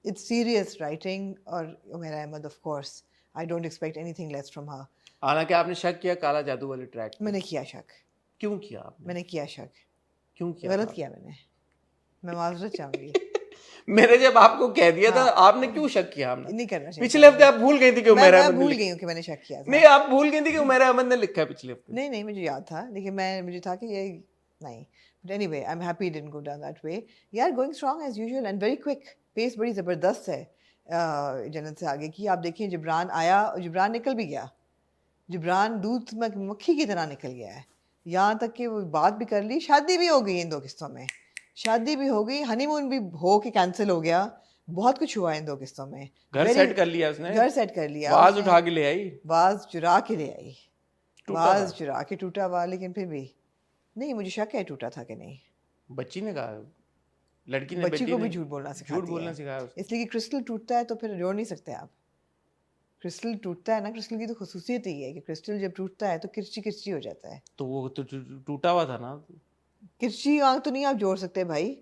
it's serious writing, और Umaira Ahmed of course I don't expect anything less from her। हालांकि आपने शक किया काला जादू वाले ट्रैक, मैंने किया शक। क्यों किया आपने? मैंने किया शक। क्यों किया? गलत किया मैंने, मैं माजरत चाहूंगी। मैंने जब आपको कह दिया था, आपने क्यों शक किया? आपने नहीं करना चाहिए। पिछले हफ्ते आप भूल गई थी कि उमैरा अहमद मैं भूल गई हूँ कि मैंने शक किया था। नहीं आप भूल गई थी कि उमैरा अहमद ने लिखा है पिछले हफ्ते। नहीं मुझे याद था, लेकिन मुझे था कि ये नहीं, but anyway I am happy didn't go down that way. यार going strong as usual and very quick, pace बड़ी ज़बरदस्त है जन्नत से आगे की। आप देखिए जिब्रान आया और जिब्रान निकल भी गया। जिब्रान दूध में मक्खी की तरह निकल गया है, यहाँ तक कि वो बात भी कर ली, शादी भी हो गई इन 2 किस्तों में, शादी भी हो गई, हनीमून भी हो के कैंसिल हो गया, बहुत कुछ हुआ इन 2 किस्तों में। घर सेट कर लिया उसने, घर सेट कर लिया, वाज उठा के ले आई, वाज चुरा के ले आई। बाज चुरा के टूटा हुआ, लेकिन फिर भी नहीं, मुझे शक है टूटा था कि नहीं। बच्ची ने कहा, लड़की ने, बच्ची बेटी को ने भी झूठ बोलना सिखाती झूठ बोलना है, सिखाया उसको। इसलिए कि क्रिस्टल टूटता है तो फिर जोड़ नहीं सकते आप। क्रिस्टल टूटता है ना, क्रिस्टल की तो खुसूसियत ही है कि क्रिस्टल जब टूटता है तो किरची किरची हो जाता है। तो वो तो टूटा हुआ था ना। किरची आंख तो नहीं आप जोड़ सकते भाई,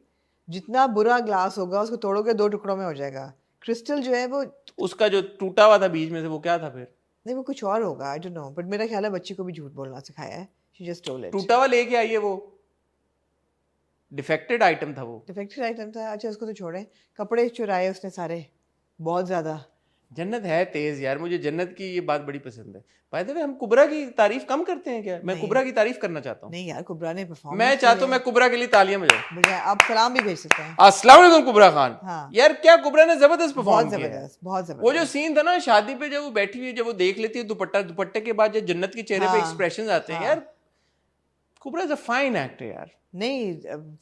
जितना बुरा ग्लास होगा उसको तोड़ोगे 2 टुकड़ों में हो जाएगा। क्रिस्टल जो है वो, उसका जो टूटा हुआ था बीच में से, वो क्या था फिर? नहीं वो कुछ और होगा, आई डोंट नो, बट मेरा ख्याल है बच्ची को भी झूठ बोलना सिखाया है। She just told it. टूटा हुआ लेके आई है वो, डिफेक्टेड आइटम था वो। डिफेक्टेड आइटम था, अच्छा उसको तो छोड़े। कपड़े चुराए उसने सारे, बहुत ज्यादा। जन्नत है तेज यार, मुझे जन्नत की ये बात बड़ी पसंद है। बाय द वे, हम कुबरा की तारीफ कम करते हैं क्या? मैं कुबरा की तारीफ करना चाहता हूँ। नहीं यार, कुबरा ने परफॉर्म, मैं चाहता हूँ मैं कुबरा के लिए तालियां बजाऊं। मुझे आप सलाम भी भेज सकते हैं। अस्सलाम वालेकुम कुबरा खान। हाँ। यार क्या कुबरा ने जबरदस्त परफॉर्म बहुत किया है। जबरदस्त, बहुत वो जबरदस्त। जो सीन था ना शादी पे, जब वो बैठी हुई है, जब वो देख लेती है दुपट्टा, दुपट्टे के बाद जब जन्नत के चेहरे पे हाँ, एक्सप्रेशंस आते हैं, यार कुबरा इज अ फाइन एक्टर यार। नहीं,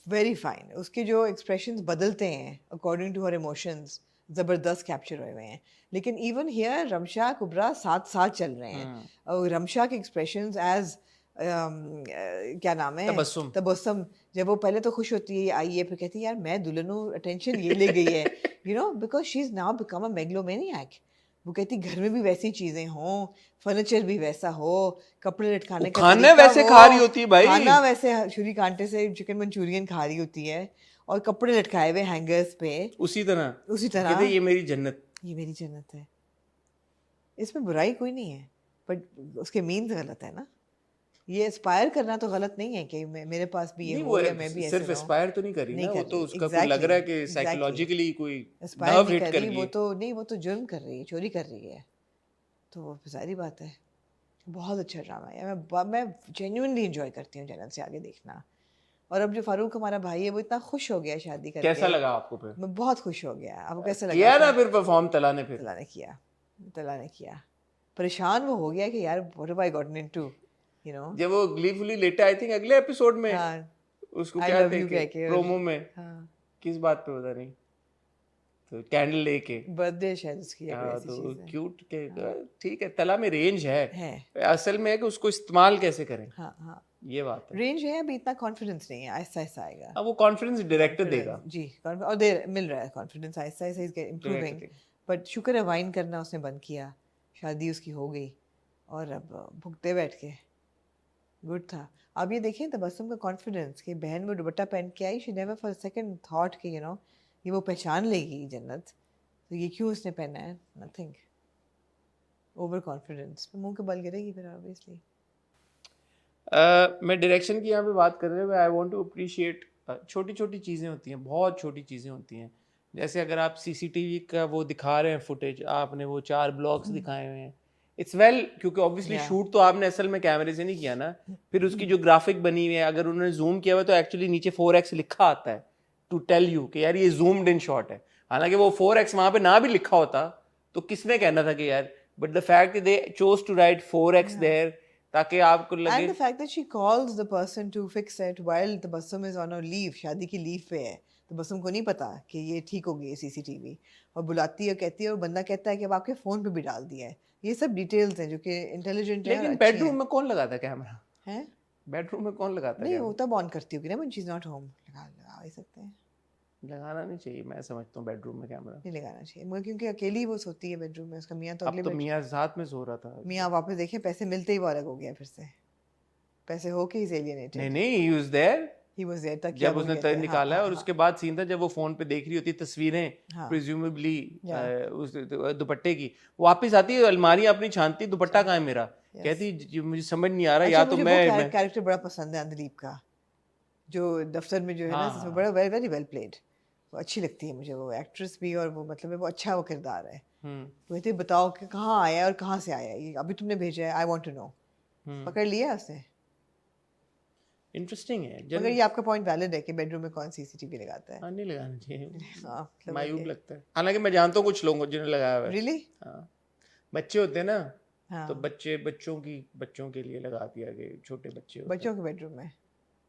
वेरी फाइन। उसके जो एक्सप्रेशंस बदलते हैं अकॉर्डिंग टू हर इमोशंस, जबरदस्त कैप्चर हुए हुए हैं। लेकिन इवन हियर रमशा कुबरा साथ साथ चल रहे हैं, और रमशा के एक्सप्रेशंस एज क्या नाम है, तबस्सुम। तबस्सुम। जब वो पहले तो खुश होती है आई है, फिर कहती है यार मैं दुल्हनों अटेंशन ये ले गई है, you know, because she is now become a megalomaniac. वो कहती घर में भी वैसी चीजें हों, फर्नीचर भी वैसा हो, कपड़े लटकाने का खाना तरीका वैसे हो, खा रही होती है भाई। खाना वैसे छुरी कांटे से चिकन मंचूरियन खा रही होती है, और कपड़े लटकाए हुए हैंगर्स पे उसी तरह कहते ये मेरी जन्नत, ये मेरी जन्नत है। इसमें बुराई कोई नहीं है, बट उसके मीन्स गलत है ना। ये एस्पायर करना तो गलत नहीं है कि मेरे पास भी ये नहीं, हो वो या मैं भी ऐसे सिर्फ एस्पायर तो नहीं कर रही नहीं ना, कर वो तो रही, उसका कोई exactly, लग रहा है कि exactly. साइकोलॉजिकली कोई एस्पायर नर्व नहीं हिट कर कर रही, रही वो है। तो नहीं, वो तो जुर्म कर रही है, चोरी कर रही है, तो वो सारी बात है। बहुत अच्छा ड्रामा है, मैं जेन्युइनली एंजॉय करती हूँ जन्नत से आगे देखना। और अब जो फारूक हमारा भाई है वो इतना खुश हो गया शादी करके। कैसा लगा आपको फिर? मैं बहुत खुश हो गया। आपको कैसा लगा? किया ना फिर परफॉर्म तला ने फिर? तला ने किया। परेशान वो हो गया कि यार what have I gotten into, you know. जब वो ग्लीफुली लेटा, आई थिंक अगले एपिसोड में उसको I क्या love you थे कह के, प्रोमो में, किस बात पे पता नहीं, तो कैंडल लेके बर्थडे शायद उसकी या कोई ऐसी तो चीज़ है। क्यूट के ठीक है, तला में रेंज है। है। असल में है कि उसको इस्तेमाल कैसे करें, हाँ ये बात है। रेंज है, अभी इतना कॉन्फिडेंस नहीं है, आहिस्ता आहिस्ता आएगा। अब वो कॉन्फिडेंस डायरेक्टर देगा जी, और दे मिल रहा है confidence, Aahista Aahista is improving. But शुक्र है वाइन करना उसने बंद किया, शादी उसकी हो गई, और अब भुगते बैठ के गुड था। अब ये देखें तबस्सुम का कॉन्फिडेंस कि बहन वो दुपट्टा पहन के आई, she never for second thought कि यू नो ये वो पहचान लेगी जन्नत, तो ये क्यों उसने पहना है, नथिंग, ओवर कॉन्फिडेंस, मुंह के बल गिरेगी फिर ऑब्वियसली। मैं डायरेक्शन की यहाँ पे बात कर रहे हुए, आई वांट टू अप्रिशिएट छोटी छोटी चीज़ें होती हैं, बहुत छोटी चीज़ें होती हैं। जैसे अगर आप सीसीटीवी का वो दिखा रहे हैं फुटेज, आपने वो 4 ब्लॉक्स दिखाए हुए हैं, इट्स वेल, क्योंकि ऑब्वियसली शूट तो आपने असल में कैमरे से नहीं किया ना। फिर उसकी जो ग्राफिक बनी हुई है, अगर उन्होंने जूम किया हुआ तो एक्चुअली नीचे 4x लिखा आता है टू टेल यू कि यार ये जूम्ड इन शॉट है। हालांकि वो 4x वहाँ पे ना भी लिखा होता तो किसने कहना था कि यार, but the fact they chose to write 4x there, ताकि आपको लगे। And the fact that she calls the person to fix it while Tabassum is on her leave, शादी की लीव पे है, तबस्सुम को नहीं पता कि ये ठीक हो गई सीसीटीवी, और बुलाती है, कहती है, और बंदा कहता है कि अब आपके फ़ोन पे भी डाल दिया है। ये सब डिटेल्स हैं जो कि इंटेलिजेंट है। लेकिन बेडरूम में कौन लगाता कैमरा? है बेडरूम में कौन लगाता है? नहीं, वो तब ऑन करती होगी ना when she's not home। लगा ही सकते हैं। लगाना नहीं चाहिए, मैं समझता हूँ बेडरूम में कैमरा नहीं लगाना चाहिए, मगर क्योंकि अकेली वो सोती है बेडरूम में, उसका मियाँ तो अब तो मियाँ साथ में सो रहा था। मियाँ वापस देखे, पैसे मिलते ही वो अलग हो गया, फिर से पैसे होके ही एलियनेटेड। नहीं he was there, he was there तक जब उसने तय निकाला है। और उसके बाद सीन था जब वो फोन पे देख रही होती तस्वीरें, प्रिज्यूमेबली उस दुपट्टे की, वापस आती है, अलमारी अपनी छानती, दुपट्टा कहाँ है मेरा, कहती मुझे समझ नहीं आ रहा, या तो मैं कैरेक्टर बड़ा पसंद है अंदलीप का, जो दफ्तर में जो है ना, इसमें बड़ा वेरी वेल प्लेड, वो अच्छी लगती है मुझे, वो एक्ट्रेस भी, और वो मतलब वो अच्छा वो किरदार है। वो कहते बताओ कि कहाँ आया और कहाँ से आया ये, अभी तुमने भेजा है, आई वांट टू नो। पकड़ लिया उसने। इंटरेस्टिंग है। मगर ये आपका पॉइंट वैलिड है कि बेडरूम में कौन सीसीटीवी लगाता है। हाँ, नहीं लगाना चाहिए, मतलब मायूब लगता है। हालांकि मैं जानता हूँ कुछ लोगों को जिन्होंने लगाया हुआ है। रियली? हाँ, बच्चे होते हैं ना, हाँ। तो बच्चों के लिए लगा दिया गया, छोटे बच्चे बच्चों के बेडरूम में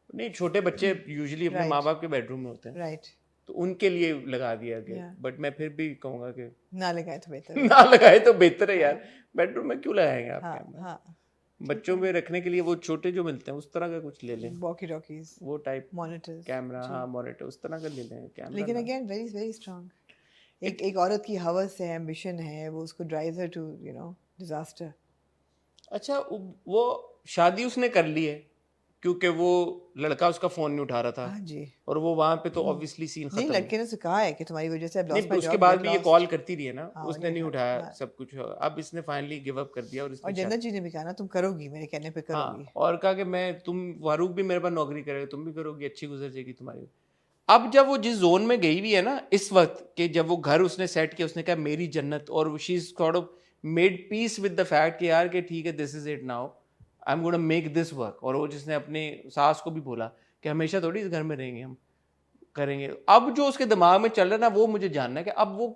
नहीं, छोटे बच्चे यूजुअली अपने माँ बाप के बेडरूम में होते हैं, राइट, तो उनके लिए लगा दिया गया। बट मैं फिर भी कहूँगा कि ना लगाए तो बेहतर ना लगाए तो बेहतर है यार, बेडरूम में क्यों लगाएंगे आप कैमरा? बच्चों पे रखने के लिए वो छोटे जो मिलते हैं उस तरह का कुछ ले लें, वॉकी टॉकीज, वो टाइप मॉनिटर्स, कैमरा, हाँ मॉनिटर उस तरह का ले लें कैमरा। लेकिन अगेन वेरी वेरी स्ट्रांग। एक औरत की हवस है, एम्बिशन है, वो उसको ड्राइव्स हर टू डिजास्टर। अच्छा वो शादी उसने कर ली है क्योंकि वो लड़का उसका फोन नहीं उठा रहा था। हाँ जी। और वो वहां पे तो ऑब्वियसली सीन खत्म। नहीं, लड़के ने उसे कहा है कि तुम्हारी वजह से नहीं, उसके बाद भी ये कॉल करती रही है ना, उसने नहीं उठाया सब कुछ। अब इसने फाइनली गिव अप कर दिया और जन्नत जी ने भी कहा ना तुम करोगी, मेरे कहने पे करोगी। हाँ, और कहा कि तुम फारूक भी मेरे पास नौकरी करेगा, तुम भी करोगी, अच्छी गुजर जाएगी तुम्हारी। अब जब वो जिस जोन में गई हुई है ना इस वक्त कि जब वो घर उसने सेट किया, उसने कहा मेरी जन्नत, और she is sort of made peace with the fact कि यार कि ठीक है this is it now, I am gonna make this work. और वो जिसने अपनी सास को भी बोला कि हमेशा थोड़ी इस घर में रहेंगे, हम करेंगे। अब जो उसके दिमाग में चल रहा है ना वो मुझे जानना है कि अब वो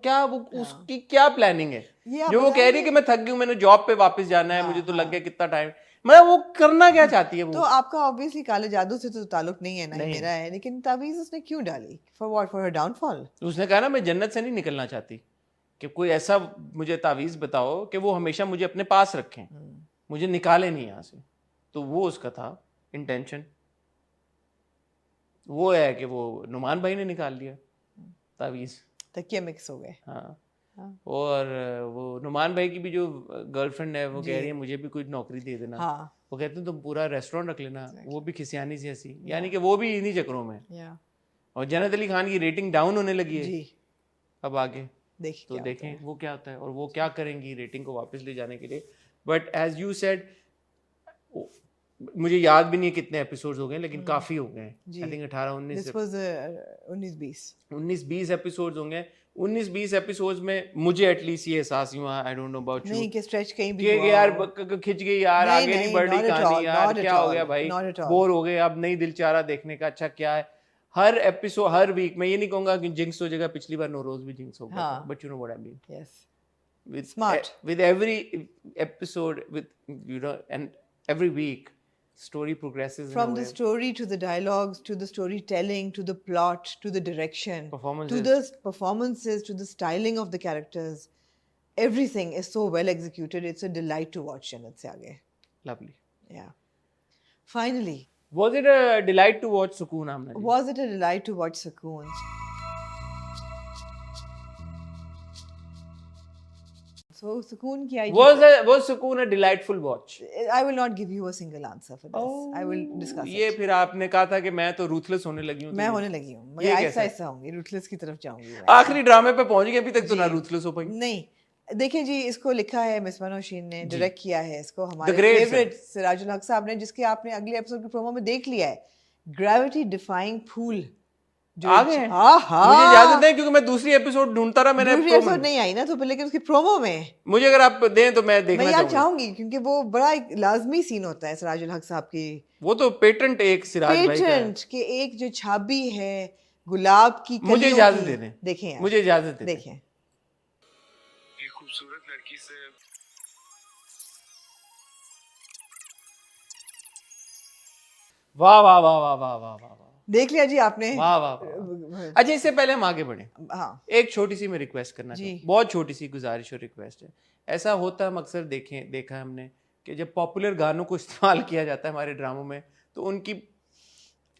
उसकी क्या प्लानिंग है। जो वो कह रही है कि मैं थक गई हूँ, मैंने जॉब पे वापस जाना है, मुझे तो लग गया कितना टाइम, मतलब वो करना क्या चाहती है वो। तो आपका ऑब्वियसली काले जादू से तो ताल्लुक नहीं है ना, मेरा है, लेकिन ताबीज उसने क्यों डाली? For what? For her downfall? उसने कहा ना मैं जन्नत से नहीं निकलना चाहती, कि कोई ऐसा मुझे तावीज बताओ कि वो हमेशा मुझे अपने पास रखें, मुझे निकाले नहीं यहाँ से। तो वो उसका था इंटेंशन। वो है कि वो नुमान भाई ने निकाल लिया तावीज, तकिया मिक्स हो गए। हाँ। और वो नुमान भाई की भी जो गर्लफ्रेंड है वो कह रही है मुझे भी कोई नौकरी दे देना। हाँ। वो कहते हैं तुम पूरा रेस्टोरेंट रख लेना। वो भी खिसियानी सी ऐसी, यानी कि वो भी इन्हीं चक्रों में। और जन्नत अली खान की रेटिंग डाउन होने लगी है अब आगे, तो देखें वो क्या होता है और वो क्या करेंगी रेटिंग को वापस ले जाने के लिए। बट एज यू सेड, मुझे याद भी नहीं कितने एपिसोड्स हो गए, लेकिन काफी हो गए। आई थिंक 19-20 एपिसोड्स होंगे। 19-20 एपिसोड्स में मुझे एटलीस्ट ये एहसास हुआ, I don't know about you, नहीं कि स्ट्रेच कहीं भी कि यार खिंच गई यार, आगे नहीं बढ़ रही कहानी यार, क्या हो गया भाई, बोर हो गए, अब नहीं दिल चाह रहा देखने का। अच्छा क्या है, हर एपिसोड हर वीक, मैं ये नहीं कहूंगा कि जिंक्स हो जाएगा, पिछली बार नौरोज भी जिंक्स हो गया, but you know what I mean. Yes, with every episode, and every week story progresses from the story to the dialogues to the storytelling to the plot to the direction to the performances to the styling of the characters. Everything is so well executed. It's a delight to watch. Jannat se aage. Lovely. Yeah. Finally. Was it a delight to watch Sukoon, Amna ji? Was it a delight to watch Sukoon? So Sukoon ki was Sukoon a delightful watch? I will not give you a single answer for this. I will discuss it. ये फिर आपने कहा था कि मैं तो ruthless होने लगी हूँ। मैं होने लगी हूँ, मैं ऐसा होंगी, रूथलेस की तरफ जाऊंगी। आखिरी ड्रामे पे पहुंच गए, अभी तक तो ना रूथलेस हो पाई। नहीं, देखिए जी, इसको लिखा है मिसबा नौशीन ने, डायरेक्ट किया है इसको हमारे फेवरेट सिराजुल हक साहब ने, जिसके आपने अगले एपिसोड के प्रोमो में देख लिया है, ग्रेविटी डिफाइंग फूल। आ गए? मुझे इजाजत दें क्योंकि मैं दूसरी एपिसोड ढूंढता रहा, मैंने दूसरी एपिसोड नहीं आई ना, तो लेकिन उसकी प्रोमो में मुझे अगर आप दें तो मैं देखना चाहूंगी, क्योंकि वो बड़ा एक लाजमी सीन होता है सिराजुल हक साहब की। वो तो पेटेंट एक सिराज भाई का है। पेटेंट के एक जो छाबी है गुलाब की, मुझे इजाजत दे दें, देखें यार, मुझे इजाजत दे देखें। एक खूबसूरत लड़की से वाह वाह वाह वाह वाह वाह वाह, देख लिया जी आपने? वाह वाह वाह। अच्छा, इससे पहले हम आगे बढ़े, हाँ, एक छोटी सी मैं रिक्वेस्ट करना चाहूँ, बहुत छोटी सी गुजारिश और रिक्वेस्ट है। ऐसा होता है, हम अक्सर देखा है हमने कि जब पॉपुलर गानों को इस्तेमाल किया जाता है हमारे ड्रामों में तो उनकी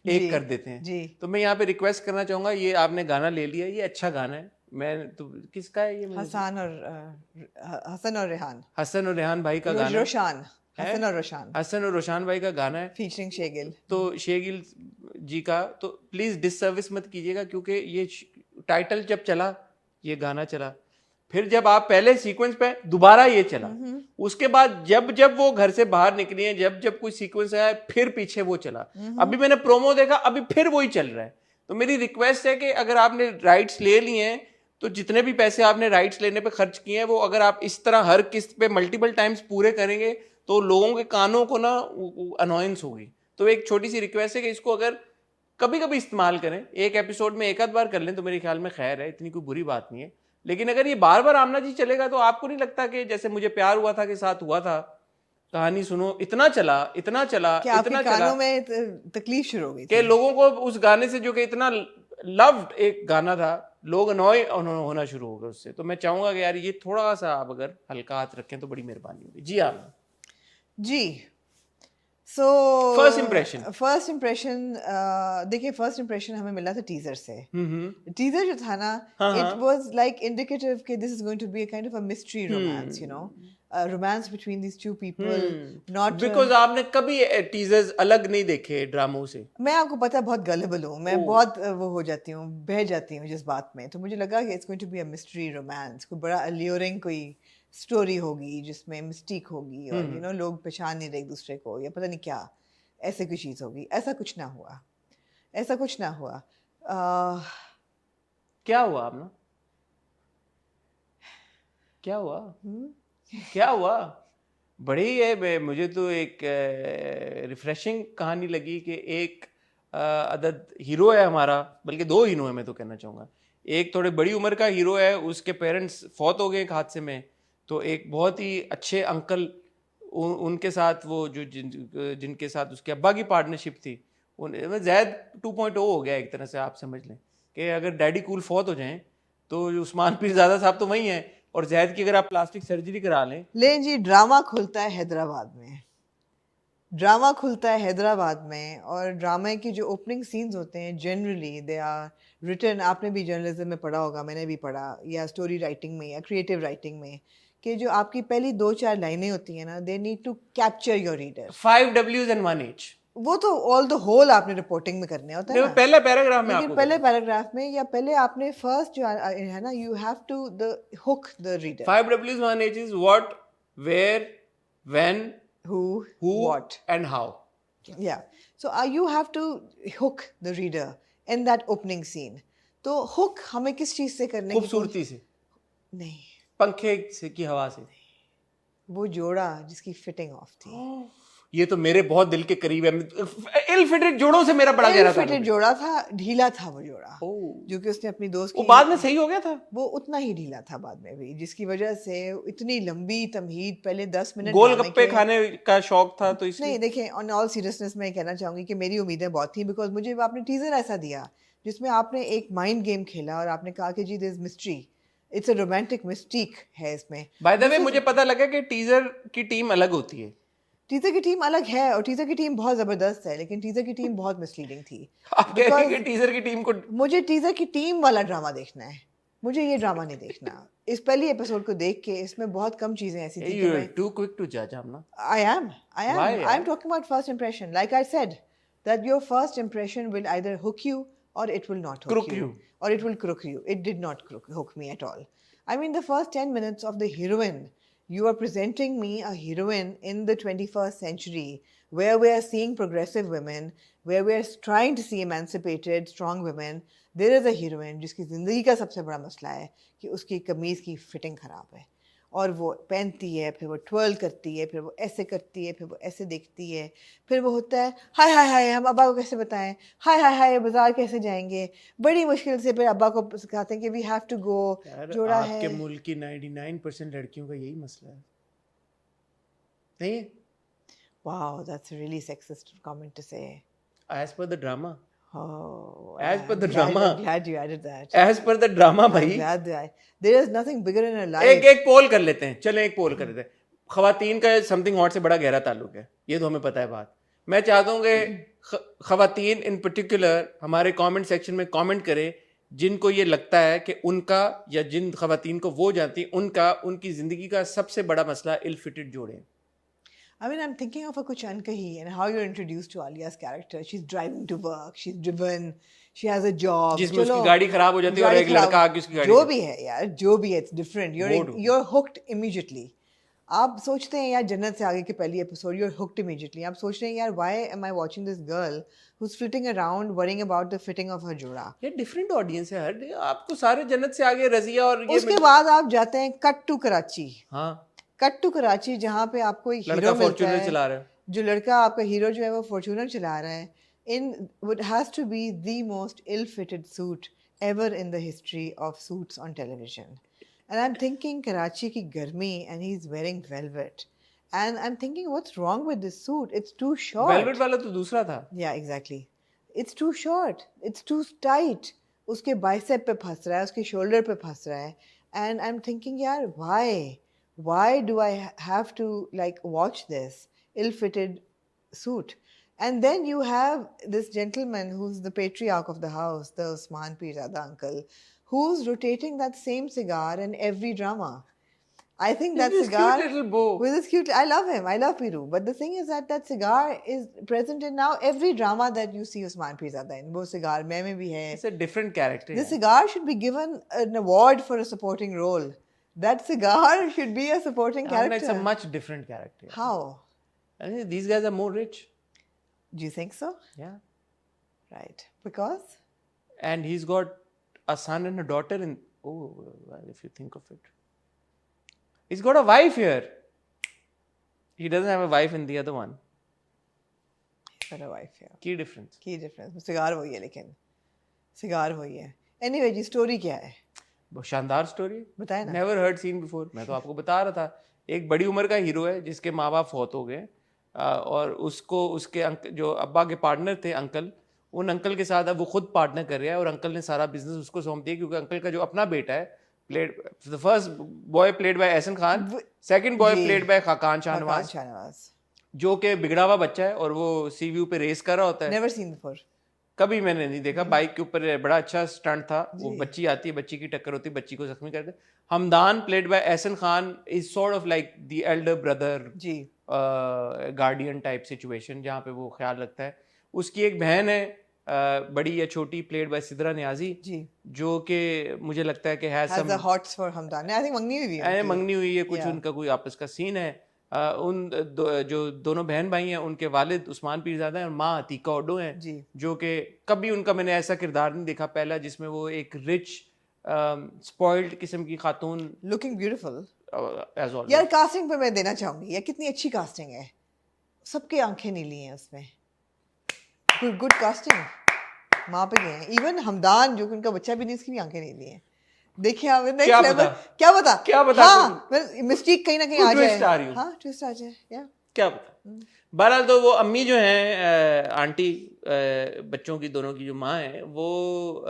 एक कर देते हैं। तो मैं यहाँ पे रिक्वेस्ट करना चाहूंगा, ये आपने गाना ले लिया, ये अच्छा गाना है, मैं तो किसका है ये? हसन और रेहान भाई का गाना, हसन और रोशान भाई का गाना है, फीचरिंग शेगिल। तो शेगिल जी का, तो प्लीज डिससर्विस मत कीजिएगा, क्योंकि ये टाइटल जब चला, ये गाना चला, फिर जब आप पहले सीक्वेंस पे दोबारा ये चला, उसके बाद जब वो घर से बाहर निकली है, जब कोई सीक्वेंस आया, फिर पीछे वो चला, अभी मैंने प्रोमो देखा, अभी फिर वही चल रहा है। तो मेरी रिक्वेस्ट है कि अगर आपने राइट्स ले लिए हैं तो जितने भी पैसे आपने राइट्स लेने पे खर्च किए हैं, वो अगर आप इस तरह हर किस्त पे मल्टीपल टाइम्स पूरे करेंगे तो लोगों के कानों को ना अनोयंस होगी। तो एक छोटी सी रिक्वेस्ट है कि इसको अगर कभी कभी इस्तेमाल करें, एक एपिसोड में एक आध बार कर लें तो मेरे ख्याल में खैर है, इतनी कोई बुरी बात नहीं है। लेकिन अगर ये बार बार आमना जी चलेगा तो आपको नहीं लगता कि जैसे मुझे प्यार हुआ था के साथ हुआ था, कहानी सुनो, इतना चला इतना कानों में तकलीफ शुरू हो गई कि लोगों को उस गाने से, जो कि इतना लव्ड एक गाना था, लोग अनॉय होना शुरू हो गए उससे। तो मैं चाहूंगा कि यार ये थोड़ा सा आप अगर हल्का हाथ रखें तो बड़ी मेहरबानी होगी। जी आप जी, So फर्स्ट इम्प्रेशन देखिए फर्स्ट इम्प्रेशन हमें मिला था टीजर से. हम्म टीजर जो था ना, it was like indicative कि this is going to be a kind of a mystery romance, you know, a romance between these two people, not because आपने कभी टीजर्स अलग नहीं देखे ड्रामों से. मैं आपको पता है बहुत गलेबल हूँ, मैं बहुत वो हो जाती हूँ, बह जाती हूँ जिस बात में. तो मुझे लगा कि it's going to be a mystery romance, कोई बड़ा अल्यूरिंग कोई स्टोरी होगी जिसमें मिस्टीक होगी और यू नो लोग पहचान नहीं रहे एक दूसरे को या पता नहीं क्या ऐसे कोई चीज़ होगी. ऐसा कुछ ना हुआ, ऐसा कुछ ना हुआ. क्या हुआ आपने? क्या हुआ? क्या हुआ? बड़ी है. मुझे तो एक रिफ्रेशिंग कहानी लगी कि एक अदद हीरो है हमारा, बल्कि दो हीरो है मैं तो कहना चाहूँगा. एक थोड़े बड़ी उम्र का हीरो है, उसके पेरेंट्स फौत हो गए एक हादसे में. तो एक बहुत ही अच्छे अंकल उनके साथ वो जो जिनके साथ उसके अब्बा की पार्टनरशिप थी, जैद 2.0 हो गया एक तरह से. आप समझ लें कि अगर डैडी कूल फौत हो जाएं तो उस्मान पीरज़ादा साहब तो वही हैं, और जैद की अगर आप प्लास्टिक सर्जरी करा लें जी. ड्रामा खुलता है हैदराबाद में, ड्रामा खुलता है हैदराबाद में. और ड्रामे की जो ओपनिंग सीन्स होते हैं जनरली दे आर रिटन, आपने भी जर्नलिज्म में पढ़ा होगा, मैंने भी पढ़ा, या स्टोरी राइटिंग में या क्रिएटिव राइटिंग में, कि जो आपकी पहली 2-4 लाइनें होती हैं ना, they need to capture your reader. 5 W's and 1 H. वो तो ऑल द होल आपने रिपोर्टिंग में करने होता है ना, पहले पैराग्राफ में. लेकिन पहले पैराग्राफ में या पहले आपने फर्स्ट जो है ना, you have to the hook the reader. 5 W's 1 H is what, where, when, who, what and how. Yeah. So you have to hook the reader in that opening scene. तो hook हमें किस चीज से करने की? खूबसूरती से नहीं, पंखे से की हवा से. वो जोड़ा जिसकी फिटिंग ऑफ थी. ये तो मेरे बहुत दिल के करीब है. इल फिटेड जोड़ों से मेरा बड़ा गहरा था. फिटेड जोड़ा था, ढीला था वो जोड़ा, जो कि उसने अपनी दोस्त वो बाद में सही हो गया था. वो उतना ही ढीला था बाद में भी, जिसकी वजह से इतनी लंबी तमहीद, पहले 10 मिनट गोलगप्पे खाने का शौक था तो इसलिए. नहीं देखिए, ऑन ऑल सीरियसनेस मैं कहना चाहूंगी कि मेरी उम्मीदें बहुत थी, बिकॉज मुझे आपने टीजर ऐसा दिया जिसमें आपने एक माइंड गेम खेला और आपने कहा कि जी this mystery, it's a romantic mystique है इसमें. बाय द वे मुझे पता लगा कि टीजर की टीम अलग होती है. टीजर की टीम अलग है और टीजर की टीम बहुत जबरदस्त है, लेकिन टीजर की टीम बहुत मिसलीडिंग थी. आप कह रही हैं टीजर की टीम को? मुझे टीजर की टीम वाला ड्रामा देखना है, मुझे ये ड्रामा नहीं देखना. इस पहली एपिसोड को देख के इसमें बहुत कम चीजें ऐसी थी कि मैं टू क्विक टू जज. I'm not. I am talking about first impression. Like I said, that your first impression will either hook you or it will not hook Crook you. Or it will crook you. It did not hook me at all. I mean, the first 10 minutes of the heroine, you are presenting me a heroine in the 21st century where we are seeing progressive women, where we are trying to see emancipated, strong women. There is a heroine जिसकी ज़िंदगी का सबसे बड़ा मसला है कि उसकी कमीज़ की फिटिंग ख़राब है और वो पहनती है, फिर वो ट्वर्ल करती है, फिर वो ऐसे करती है, फिर वो ऐसे देखती है, फिर वो होता है हाय हाय हाय हम अब्बा को कैसे बताएं, हाय हाय हाय बाजार कैसे जाएंगे, बड़ी मुश्किल से फिर अब्बा को सिखाते हैं कि वी हैव टू गो. जोड़ा है. आपके मुल्क की 99% लड़कियों का यही मसला है, नहीं है? Wow, that's a really sexist comment to say. As per the drama. Oh, As per the drama. I'm glad you added that. As per the drama, भाई. I'm glad that there is nothing bigger in her life. एक पोल कर लेते हैं. चलें एक पोल कर लेते हैं. खवातीन का समथिंग हॉट से बड़ा गहरा ताल्लुक है, ये तो हमें पता है बात. मैं चाहता हूँ कि खवातीन इन पर्टिकुलर हमारे कमेंट सेक्शन में कमेंट करें जिनको ये लगता है कि उनका या जिन खवातीन को वो जानती उनकी जिंदगी का सबसे बड़ा मसला इल फिटेड जोड़े. I mean, I'm thinking of a Kuch Ankahi and how you're introduced to Alia's character. She's driving to work, she's driven, she has a job. जिसमें उसकी गाड़ी खराब हो जाती है और एक लड़का आके उसकी गाड़ी. जो भी है यार, जो भी है, it's different. You're hooked immediately. आप सोचते हैं यार जन्नत से आगे की पहली एपिसोड, you're hooked immediately. आप सोच रहे हैं यार why am I watching this girl who's flitting around worrying about the fitting of her जोड़ा. ये डिफरेंट ऑडियंस है हर. आपको सारे जन्नत से आगे रजिया और ये उसके बाद आप जाते हैं कट टू कराची. हाँ, कट टू कराची जहाँ पे आपको एक हीरो मिलता है चला रहा है. जो लड़का आपका हीरो जो है वो फॉर्च्यूनर चला रहा है in what has to be the most ill-fitted suit ever in the history of suits on television. And I'm thinking Karachi ki garmi and he's wearing velvet. And I'm thinking what's wrong with this suit? It's too short. Velvet वाला तो दूसरा था. Yeah, exactly. It's too short. It's too tight. उसके bicep पे फंस रहा है, उसके shoulder पे फंस रहा है. And I'm thinking यार why do I have to like watch this ill-fitted suit. And then you have this gentleman who's the patriarch of the house, the Usman Pirzada uncle, who's rotating that same cigar in every drama. I think that This cigar cute little bow. with his cute, I love him. I love Piru. But the thing is that cigar is present in now every drama that you see Usman Pirzada in. वो cigar में भी है. It's a different character. This cigar should be given an award for a supporting role. That cigar should be a supporting character. It's a much different character. How? I mean, these guys are more rich. Do you think so? Yeah. Right. Because? And he's got a son and a daughter in. Oh, well, if you think of it. He's got a wife here. He doesn't have a wife in the other one. He's got a wife here. Key difference. Key difference. Cigar वही है लेकिन. Cigar वही है. Anyway जी story क्या है? बहुत शानदार story. बताए ना. Never heard seen before. मैं तो आपको बता रहा था. एक बड़ी उम्र का हीरो है जिसके माँ बाप फौत हो गए और उसको उसके जो अब्बा के पार्टनर थे अंकल, उन अंकल के साथ अब वो खुद पार्टनर कर रहा है और अंकल ने सारा बिजनेस उसको सौंप दिया क्योंकि अंकल का जो अपना बेटा है the first boy played by Ehsan Khan, second boy played by Khaqan Shahnawaz, जो कि बिगड़ा हुआ बच्चा है और वो सीव्यू पे रेस कर रहा होता है. Never seen before. कभी मैंने नहीं देखा. बाइक के ऊपर बड़ा अच्छा स्टंट था. वो बच्ची आती है, बच्ची की टक्कर होती है, बच्ची को जख्मी करते. Hamdan played by Ehsan Khan is sort of like the elder brother, guardian type situation जहाँ पे वो ख्याल रखता है. उसकी एक बहन है बड़ी या छोटी, प्लेड बाय सिद्रा नियाजी, जो कि मुझे लगता है कि has some hots for Hamdan. I think मंगनी हुई है. मंगनी हुई है कुछ, उनका कोई आपस का सीन है. जो दोनों बहन भाई हैं, उनके वालिद उस्मान पीरजादा हैं और माँ अतीका ओडो हैं, जो कि कभी उनका मैंने ऐसा किरदार नहीं देखा पहला जिसमें वो एक रिच स्पॉइल्ड किस्म की खातून, लुकिंग ब्यूटीफुल एज ऑलवेज. यार कास्टिंग पे मैं देना चाहूंगी, ये कितनी अच्छी कास्टिंग है. सबके आंखें नीली हैं उसमें. Good casting. माँ पे गए हैं. इवन हमदान जो कि उनका बच्चा भी नहीं, उसकी भी आंखें नीली हैं. देखिए आप क्या बता हाँ, मिस्टेक कहीं ना कहीं आ जाए. हाँ, ट्विस्ट आ जाए. या क्या पता. बहरहाल तो वो अम्मी जो हैं, आंटी बच्चों की दोनों की जो माँ है, वो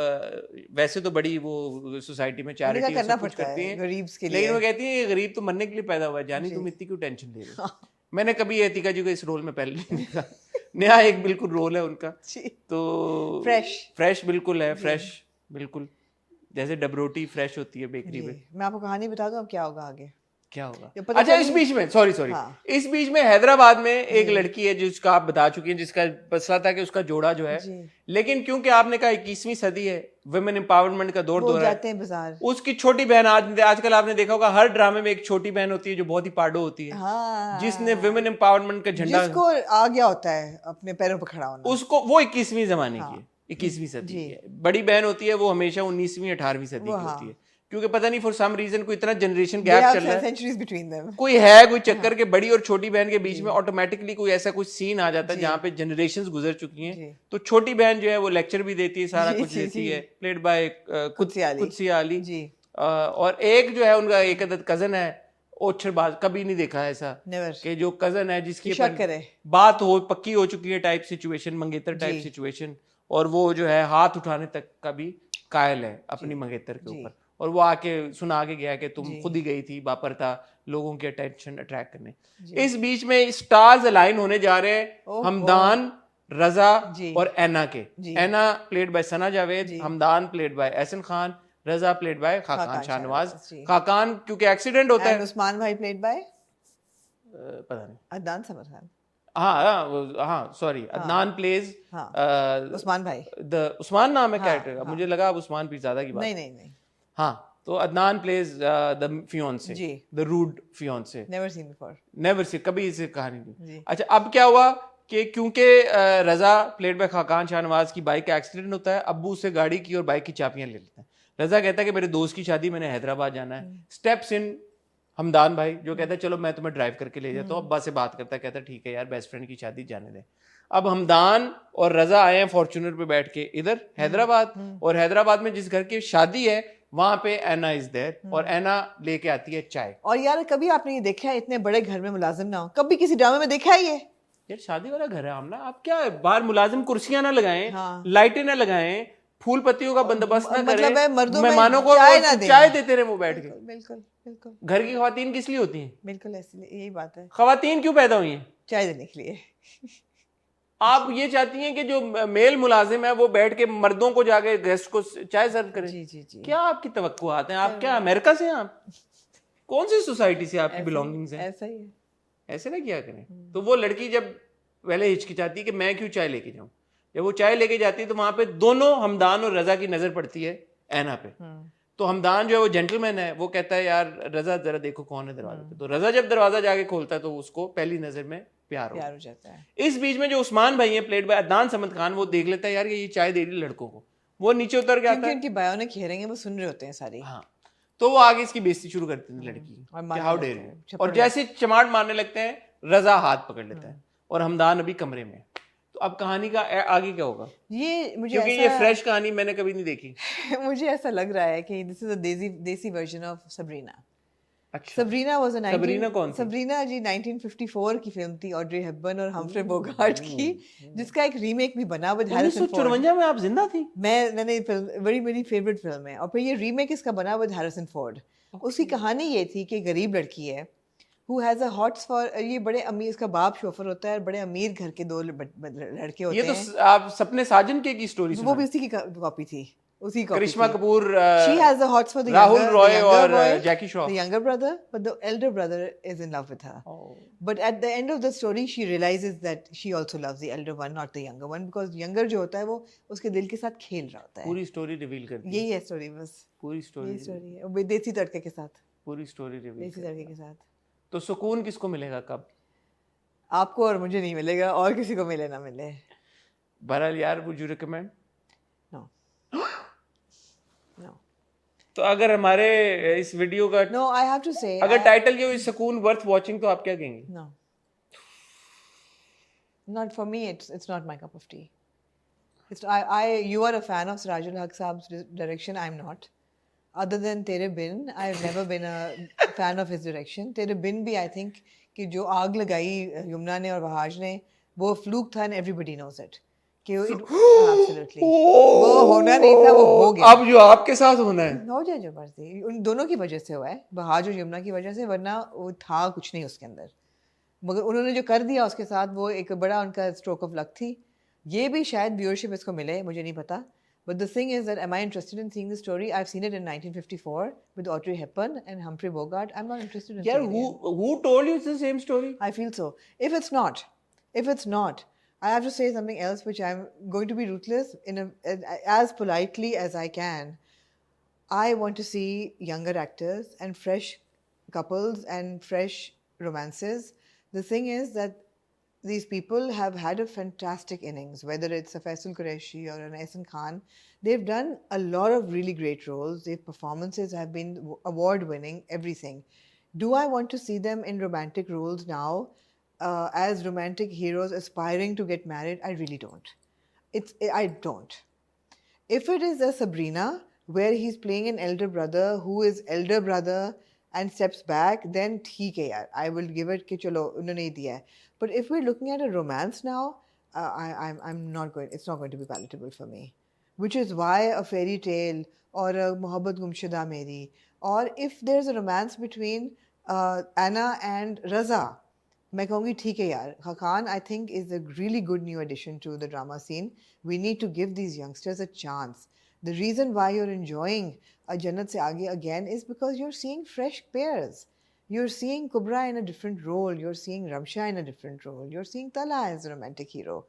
वैसे तो बड़ी वो सोसाइटी में चैरिटी करना कुछ पड़ता करती है हैं, गरीब्स के लिए. लेकिन वो कहती हैं गरीब तो मरने के लिए पैदा हुआ है, जानी तुम इतनी क्यों टेंशन ले रहे हो. मैंने कभी अतीका जी को इस रोल में पहले नहीं देखा. नया एक बिल्कुल रोल है उनका. तो फ्रेश बिल्कुल है. फ्रेश बिल्कुल जैसे डबरोटी फ्रेश होती है बेकरी में. मैं आपको कहानी बता दूं अब क्या होगा आगे. क्या होगा? अच्छा, इस बीच में सॉरी इस बीच में हैदराबाद में एक लड़की है जिसका आप बता चुकी हैं, जिसका मसला था कि उसका जोड़ा जो है, लेकिन क्योंकि आपने कहा 21वीं सदी है, वुमेन एम्पावरमेंट का दौर है, जाते हैं बाजार. उसकी छोटी बहन आजकल आपने देखा होगा हर ड्रामे में एक छोटी बहन होती है जो बहुत ही पाडो होती है. जिसने वुमेन एम्पावरमेंट का झंडा, जिसको आ गया होता है अपने पैरों पर खड़ा होना, उसको वो 21वीं जमाने की है, 21वीं सदी की है. बड़ी बहन होती है वो हमेशा 19वीं 18वीं सदी की होती है, क्योंकि पता नहीं फॉर सम रीजन कोई इतना जनरेशन गैप चल रहा है, कोई चक्कर के बड़ी और छोटी बहन के बीच में ऑटोमेटिकली कोई ऐसा कुछ सीन आ जाता है जहाँ पे जनरेशंस गुजर चुकी हैं. तो छोटी बहन जो है वो लेक्चर भी देती है, सारा कुछ देती है, प्लेड बाय कुदसी आली. और एक जो है उनका एक अदद कजन है, ओछरबाज, कभी नहीं देखा ऐसा कि जो कजन है जिसकी बात हो पक्की हो चुकी है टाइप सिचुएशन, मंगेतर टाइप सिचुएशन, और वो जो है हाथ उठाने तक का भी कायल है अपनी मंगेतर के ऊपर, और वो आके सुना के गया कि तुम खुद ही गई थी बापरता लोगों की अटेंशन अट्रैक्ट करने. इस बीच में स्टार्स अलाइन होने जा रहे हैं हमदान, रजा और ऐना के. Aina played by Sana Javed, Hamdan played by Ehsan Khan, Raza played by Khaqan Shahnawaz. Khaqan क्योंकि एक्सीडेंट होता है. उस्मान भाई प्लेड बाय पता नहीं, अदनान समर खान. हाँ सॉरी, अदनान प्लेज उस्मान भाई. उस्मान नाम है कैरेक्टर. मुझे लगा अब उस्मान पीरजादा की बात. नहीं. हाँ, तो Adnan plays the fiance, the rude fiance. Never see कभी इसे कहानी नहीं. अच्छा, अब क्या हुआ कि क्योंकि रजा प्लेड बाय खाकान शाहनवाज की बाइक का एक्सीडेंट होता है, अब्बू उससे गाड़ी की और बाइक की चाबियां ले लेते हैं. रजा कहता है कि मेरे दोस्त की शादी, मैंने हैदराबाद जाना है. स्टेप्स इन हमदान भाई, जो कहता है चलो मैं तुम्हें ड्राइव करके ले जाता हूँ. अब्बा से बात करता है, कहता है ठीक है यार, बेस्ट फ्रेंड की शादी जाने दें. अब हमदान और रजा आए हैं फॉर्च्यूनर पे बैठ के इधर हैदराबाद, और हैदराबाद में जिस घर की शादी है वहां पे ऐना इज देयर, और ऐना लेके आती है चाय. और यार कभी आपने ये देखा है इतने बड़े घर में मुलाजिम ना हो? कभी किसी ड्रामे में देखा है ये? यार शादी वाला घर है आमना, आप क्या बाहर मुलाजिम कुर्सियां ना लगाएं, लाइटें ना लगाएं, फूल पत्तियों का बंदोबस्त ना करें, मेहमानों को चाय देते रहे वो बैठ के. बिल्कुल. घर की खवातीन किस लिए होती हैं? बिल्कुल ऐसी, यही बात है. खवातीन क्यों पैदा हुई हैं? चाय देने के लिए. आप ये चाहती हैं कि जो मेल मुलाजिम है वो बैठ के मर्दों को जाके गेस्ट को चाय सर्व करे? जी जी जी। क्या आपकी तवक्कुआत हैं? आप क्या अमेरिका से हैं आप? कौन सी सोसाइटी से आपकी बिलोंगिंग्स हैं? ऐसा ही है। ऐसे ना किया करें। तो वो लड़की जब पहले हिचकिचाती कि मैं क्यों चाय लेके जाऊं, जब वो चाय लेके जाती है तो वहां पे दोनों हमदान और रजा की नजर पड़ती है ऐना पे। तो हमदान जो है वो जेंटलमैन है, वो कहता है यार रजा जरा देखो कौन है दरवाजे पे। तो रजा जब दरवाजा जाके खोलता है तो उसको पहली नजर में प्यार हो जाता है। इस बीच में जो उस्मान भाई हैं प्लेट बॉय अदनान समद खान, वो देख लेता है यार ये चाय दे रही लड़कों को, वो नीचे उतर के आता है। उनकी बायोनिक हियरिंग है, वो सुन रहे होते हैं सारी। हाँ, तो वो आगे इसकी बेइज्जती शुरू करती है लड़की की, हाउ डेयर यू, और जैसे चमाट मारने लगते हैं रजा हाथ पकड़ लेता है और हमदान अभी कमरे में। तो अब कहानी का आगे क्या होगा? ये मुझे क्योंकि ये फ्रेश कहानी मैंने कभी नहीं देखी। मुझे ऐसा लग रहा है कि दिस इज अ देसी वर्जन ऑफ सबरीना। अच्छा, सबरीना वाज अ सबरीना कौन थी? सबरीना जी 1954 की फिल्म थी, ऑड्री हेपबर्न और हम्फ्रे बोगार्ट की, जिसका एक रीमेक भी बना विद हैरिसन फोर्ड। 1954 में आप जिंदा थी? मैंने फिल्म मेरी फेवरेट फिल्म है, और फिर ये रीमेक इसका बना विद हैरिसन फोर्ड। उसकी कहानी ये थी कि गरीब लड़की है who has a hots for, ये बड़े अमीर, इसका बाप शोफर होता है, बड़े अमीर घर के दो लड़के होते हैं। ये तो आप सपने साजन के की स्टोरी सुना? वो भी उसी की कॉपी थी, उसी copy. Karisma Kapoor, she has the hots for the Rahul younger, Roy the younger और boy, Jackie Shroff, the younger brother, but the elder brother is in love with her. But at the end of the story she realizes that she also loves the elder one, not the younger one, because younger जो होता है वो उसके दिल के साथ खेल रहा होता है। पूरी स्टोरी रिवील करती है। यही है स्टोरी, बस पूरी स्टोरी है, देसी तड़के के साथ। पूरी स्टोरी रिवील, देसी तड़के के साथ। तो सुकून किसको मिलेगा कब? आपको और मुझे नहीं मिलेगा, और किसी को मिले ना मिले। बहरहाल यार, would you recommend? No no. तो अगर हमारे इस वीडियो का नो, आई हैव टू से, अगर टाइटल ये हुई सुकून वर्थ वाचिंग, तो आप क्या कहेंगे? No, not for me, it's not my cup of tea. You are a fan of Sirajul Haq Saab's direction, I'm not. Other than Tere Bin, I've never been a fan of his direction. Tere Bin भी I think कि जो आग लगाई यमुना ने और वहाज ने, वो fluke था, and everybody knows it. कि absolutely वो होना नहीं था, वो हो गया। अब जो आपके साथ होना है, हो जाए जो मर्जी, उन दोनों की वजह से हुआ है, वहाज और यमुना की वजह से, वरना वो था कुछ नहीं उसके अंदर। मगर उन्होंने जो कर दिया उसके साथ, वो एक बड़ा उनका स्ट्रोक ऑफ लक थी। ये भी शायद व्यूअरशिप इसको मिले, मुझे नहीं पता। But the thing is that, am I interested in seeing the story? I've seen it in 1954 with Audrey Hepburn and Humphrey Bogart. I'm not interested in seeing it. Who told you it's the same story? I feel so. If it's not, I have to say something else, which I'm going to be ruthless as politely as I can. I want to see younger actors and fresh couples and fresh romances. The thing is that these people have had a fantastic innings, whether it's a Faisal Qureshi or an Ehsan Khan. They've done a lot of really great roles. Their performances have been award-winning, everything. Do I want to see them in romantic roles now, as romantic heroes aspiring to get married? I really don't. I don't. If it is a Sabrina, where he's playing an elder brother who is elder brother and steps back, then theek hai yaar, I will give it कि चलो उन्होंने ही दिया है. But if we're looking at a romance now, I'm not going. It's not going to be palatable for me. Which is why a fairy tale or a Mohabbat Gumshada Meri, or if there's a romance between Anna and Raza, मैं कहूँगी ठीक है यार. Khan, I think, is a really good new addition to the drama scene. We need to give these youngsters a chance. The reason why you're enjoying a Jannat Se Aage again is because you're seeing fresh pairs. You're seeing Kubra in a different role. You're seeing Ramsha in a different role. You're seeing Tala as a romantic hero.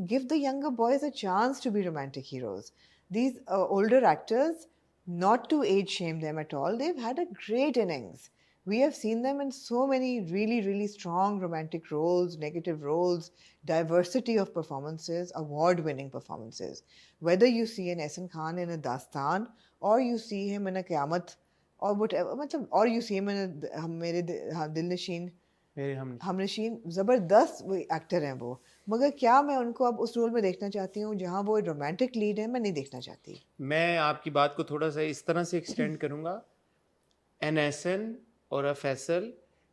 Give the younger boys a chance to be romantic heroes. These older actors, not to age shame them at all, they've had a great innings. We have seen them in so many really, really strong romantic roles, negative roles, diversity of performances, award-winning performances. Whether you see an Ehsan Khan in a Dastan, or you see him in a Qiyamat, or whatever, मतलब, or you see him in a मेरे दिलनशीन, हमनशीन, ज़बरदस्त वो actor हैं वो. मगर क्या मैं उनको अब उस रोल में देखना चाहती हूँ जहाँ वो रोमांटिक लीड है? मैं नहीं देखना चाहती. मैं आपकी बात को थोड़ा सा इस तरह से एक्सटेंड करूँगा. An Ehsan or a Faisal,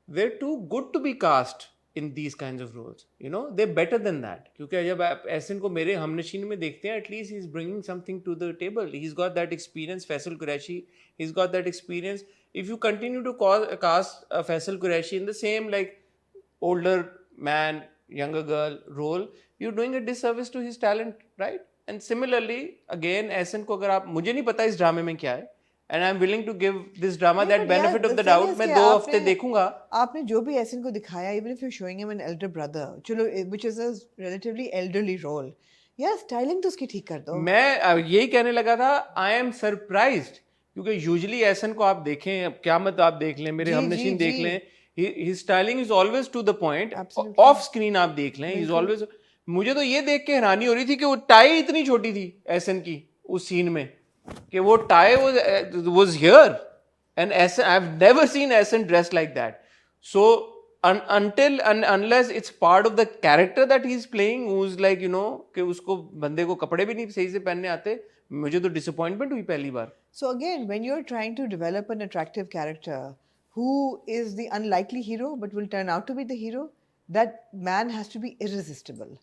they're too good to be cast in these kinds of roles. You know, they're better than that. क्योंकि जब आप एहसन को मेरे हमनशीन में देखते हैं, at least he's bringing something to the table. He's got that experience. Faisal Qureshi, he's got that experience. If you continue to cast Faisal Qureshi in the same like older man younger girl role, you're doing a disservice to his talent, right? And similarly, again, ऐसन को अगर आप, मुझे नहीं पता इस ड्रामे में क्या है, and I'm willing to give this drama that benefit of the doubt. मैं 2 हफ्ते देखूंगा. आपने जो भी एसन को दिखाया, even if you're showing him an elder brother, चलो, which is a relatively elderly role, यार स्टाइलिंग तो उसकी ठीक कर दो. मैं यही कहने लगा था, I am surprised, क्योंकि यूजुअली एसन को आप देखें, क्या मत आप देख लें, मेरे हमनशीन देख लें, his styling is always to the point. Of screen आप देख लें, he's always. मुझे तो ये देख के हैरानी हो रही थी कि वो टाई इतनी छोटी थी एसन की उस सीन में, कि वो tie was here, and I've never seen Essen dressed like that. So until and unless it's part of the character that he's playing, who's like, you know, कि उसको बंदे को कपड़े भी नहीं सही से पहनने आते, मुझे तो disappointment हुई पहली बार. So again, when you're trying to develop an attractive character who is the unlikely hero but will turn out to be the hero, that man has to be irresistible.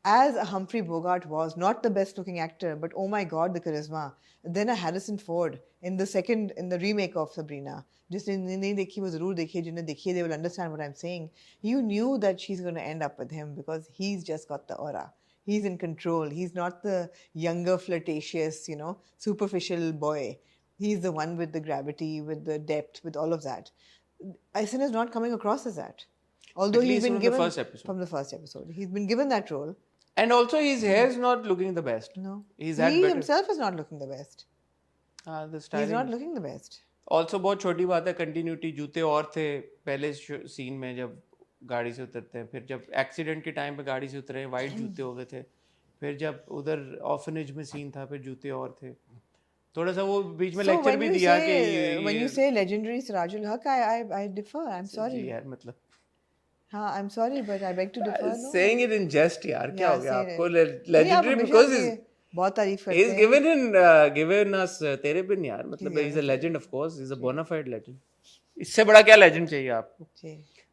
As a Humphrey Bogart was not the best looking actor, but oh my god, the charisma. Then a Harrison Ford in the remake of Sabrina. जिसने नहीं देखी वो जरूर देखिए, जिन्हें देखी they will understand what I'm saying. You knew that she's going to end up with him because he's just got the aura. He's in control. He's not the younger, flirtatious, you know, superficial boy. He's the one with the gravity, with the depth, with all of that. Eisen is not coming across as that. Although he's been given from the first episode. He's been given that role. And also his hair is not looking the best. No. He himself is not looking the best. The styling. He's not looking the best. Also बहुत छोटी बात है, continuity. जूते और थे पहले scene में जब गाड़ी से उतरते हैं, फिर जब एक्सीडेंट के टाइम पे गाड़ी से उतरे वाइट जूते हो गए थे, फिर जब उधर ऑर्फनेज में सीन था फिर जूते और थे. थोड़ा सा वो बीच में लेक्चर भी दिया कि when you say legendary Sirajul Haq, I differ. I'm sorry. यार मतलब. हाँ, I'm sorry, but I beg to differ. Saying it in jest, यार क्या हो गया आपको? Legendary because बहुत तारीफ करते हैं. He's given us तेरे बिन यार, मतलब he's a legend of course, he's a bona fide legend. इससे बड़ा क्या legend चाहिए आपको?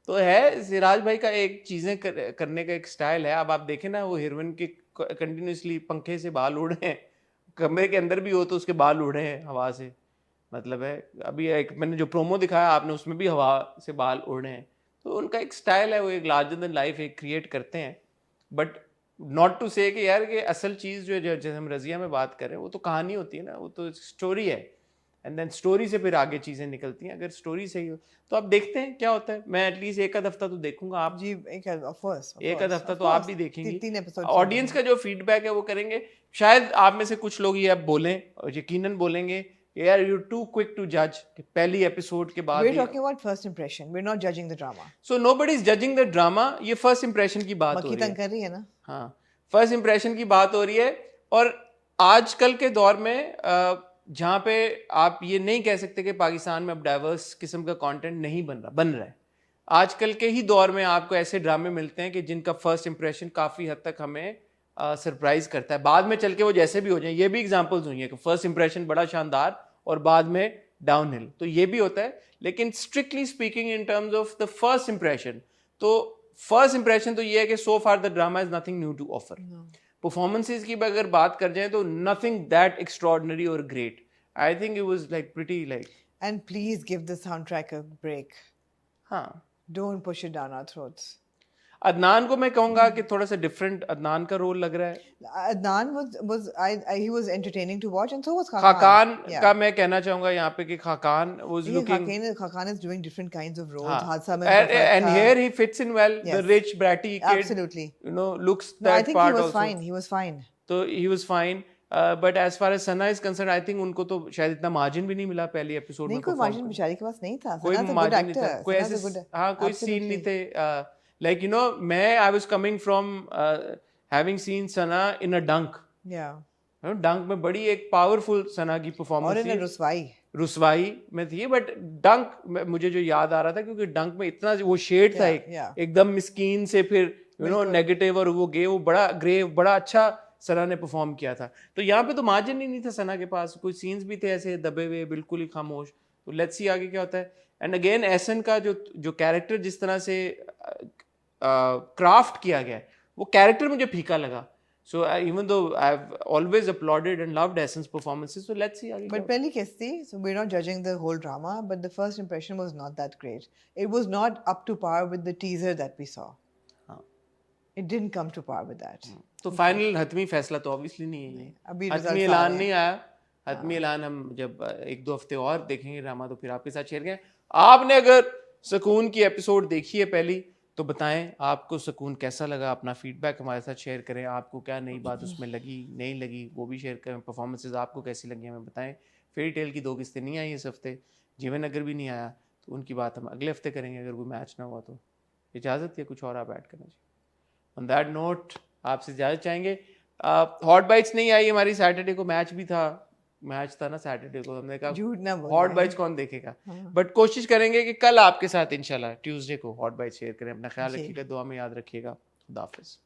तो है सिराज भाई का एक चीजें करने का एक स्टाइल है. अब आप देखें ना, वो हीरोइन के कंटिन्यूसली पंखे से बाल उड़ रहे हैं, कमरे के अंदर भी हो तो उसके बाल उड़ रहे हैं हवा से. मतलब है, अभी एक मैंने जो प्रोमो दिखाया आपने, उसमें भी हवा से बाल उड़ रहे हैं. तो उनका एक स्टाइल है, वो एक लार्जर देन लाइफ एक क्रिएट करते हैं. बट नॉट टू से कि यार कि असल चीज़ जो जैसे हम रजिया में बात करें, वो तो कहानी होती है ना, वो तो स्टोरी है. एंड देन स्टोरी से फिर आगे चीज़ें निकलती हैं. अगर स्टोरी सही हो तो आप देखते हैं क्या होता है. मैं एटलीस्ट एक आध हफ्ता तो देखूंगा. आप जी एक आध हफ्ता तो आप भी देखेंगे. ऑडियंस का जो फीडबैक है वो करेंगे. शायद आप में से कुछ लोग ये अब बोलें, यकीनन बोलेंगे, यार you're too quick to judge कि पहली एपिसोड के बाद. We're talking about first impression. We're not judging the drama. So nobody's judging the drama. ये first impression की बात हो रही है. तंग कर रही है ना. हाँ, first impression की बात हो रही है. और आजकल के दौर में जहाँ पे आप ये नहीं कह सकते कि पाकिस्तान में अब डाइवर्स किस्म का कंटेंट नहीं बन रहा है. आजकल के ही दौर में आपको ऐसे ड्रामे मिलते हैं कि जिनका फर्स्ट इंप्रेशन काफ़ी हद तक हमें सरप्राइज करता है. बाद में चल के वो जैसे भी हो जाए, ये भी एग्जांपल्स हुई हैं कि फर्स्ट इंप्रेशन बड़ा शानदार और बाद में डाउनहिल, तो ये भी होता है. लेकिन strictly speaking in terms of the first impression, तो फर्स्ट इंप्रेशन तो ये है कि so far the drama is nothing new to offer. Performances की अगर बात कर जाए तो नथिंग दैट एक्स्ट्राऑर्डिनरी और great. I think it was like pretty like. And please give the soundtrack a break. हाँ, don't push it down our throats. Adnan को मैं कहूंगा कि थोड़ा सा डिफरेंट अदनान का रोल लग रहा है. Adnan he was entertaining to watch and so was Khaqan का मैं कहना चाहूंगा यहाँ पे कि Khaqan was looking. Khaqan is doing different kinds of roles. हादसा में and here he fits in well. The rich bratty kid. Absolutely. You know, looks that part also. I think he was fine. He was fine. तो he was fine. But as far as Sana is concerned, I think उनको तो शायद इतना margin भी नहीं मिला पहली episode में. नहीं, कोई मार्जिन बेचारी के पास नहीं था. कोई मार्जिन नहीं था. कोई ऐसे हाँ कोई सीन नहीं थे. Like, you know, I was coming from having seen Sana in a dunk. Yeah. You know, dunk में बड़ी एक powerful Sana की performance थी. और रुसवाई में थी, but dunk मुझे जो याद आ रहा था क्योंकि dunk में इतना वो शेड था एकदम मिस्कीन से, फिर you know नेगेटिव और वो गे, वो बड़ा ग्रेव, बड़ा अच्छा सना ने परफॉर्म किया था. तो यहाँ पे तो मार्जिन ही नहीं था सना के पास. कोई सीन्स भी थे ऐसे दबे हुए, बिल्कुल ही खामोश. तो लेट्स सी आगे क्या होता है. एंड अगेन एहसन का जो कैरेक्टर जिस तरह से क्राफ्ट किया गया है, वो कैरेक्टर मुझे फीका लगा. So even though I've always applauded and loved Ehsan's performances, so let's see. But पहली किस्त थी, so we're not judging the whole drama, but the first impression was not that great. It was not up to par with the teaser that we saw. It didn't come to par with that. तो final हतमी फैसला तो obviously नहीं है ये, अभी हतमी results आ ऐलान रहे नहीं आया। हतमी ऐलान हम जब 1-2 हफ्ते और देखेंगे ड्रामा तो फिर आपके साथ शेयर करें। आपने अगर सुकून की एपिसोड देखी है पहली तो बताएं आपको सुकून कैसा लगा, अपना फीडबैक हमारे साथ शेयर करें, आपको क्या नई बात उसमें लगी नहीं लगी वो भी शेयर करें, परफॉर्मेंसेज आपको कैसी लगी हमें बताएं। फेरी टेल की 2 किस्तें नहीं आई इस हफ्ते, जीवन अगर भी नहीं आया तो उनकी बात हम अगले हफ्ते करेंगे अगर कोई मैच ना हुआ तो। इजाज़त या कुछ और आप ऐड करना चाहिए। ऑन दैट नोट आपसे इजाज़त चाहेंगे। हॉट बाइट्स नहीं आई हमारी, सैटरडे को मैच भी था, मैच था ना सैटरडे को, हमने कहा झूठ ना बोलो। हॉट बाइट्स कौन देखेगा, बट कोशिश करेंगे कि कल आपके साथ इंशाल्लाह ट्यूसडे को हॉट बाइट्स शेयर करें। अपना ख्याल रखिएगा, दुआ में याद रखिएगा। खुदा हाफिज़।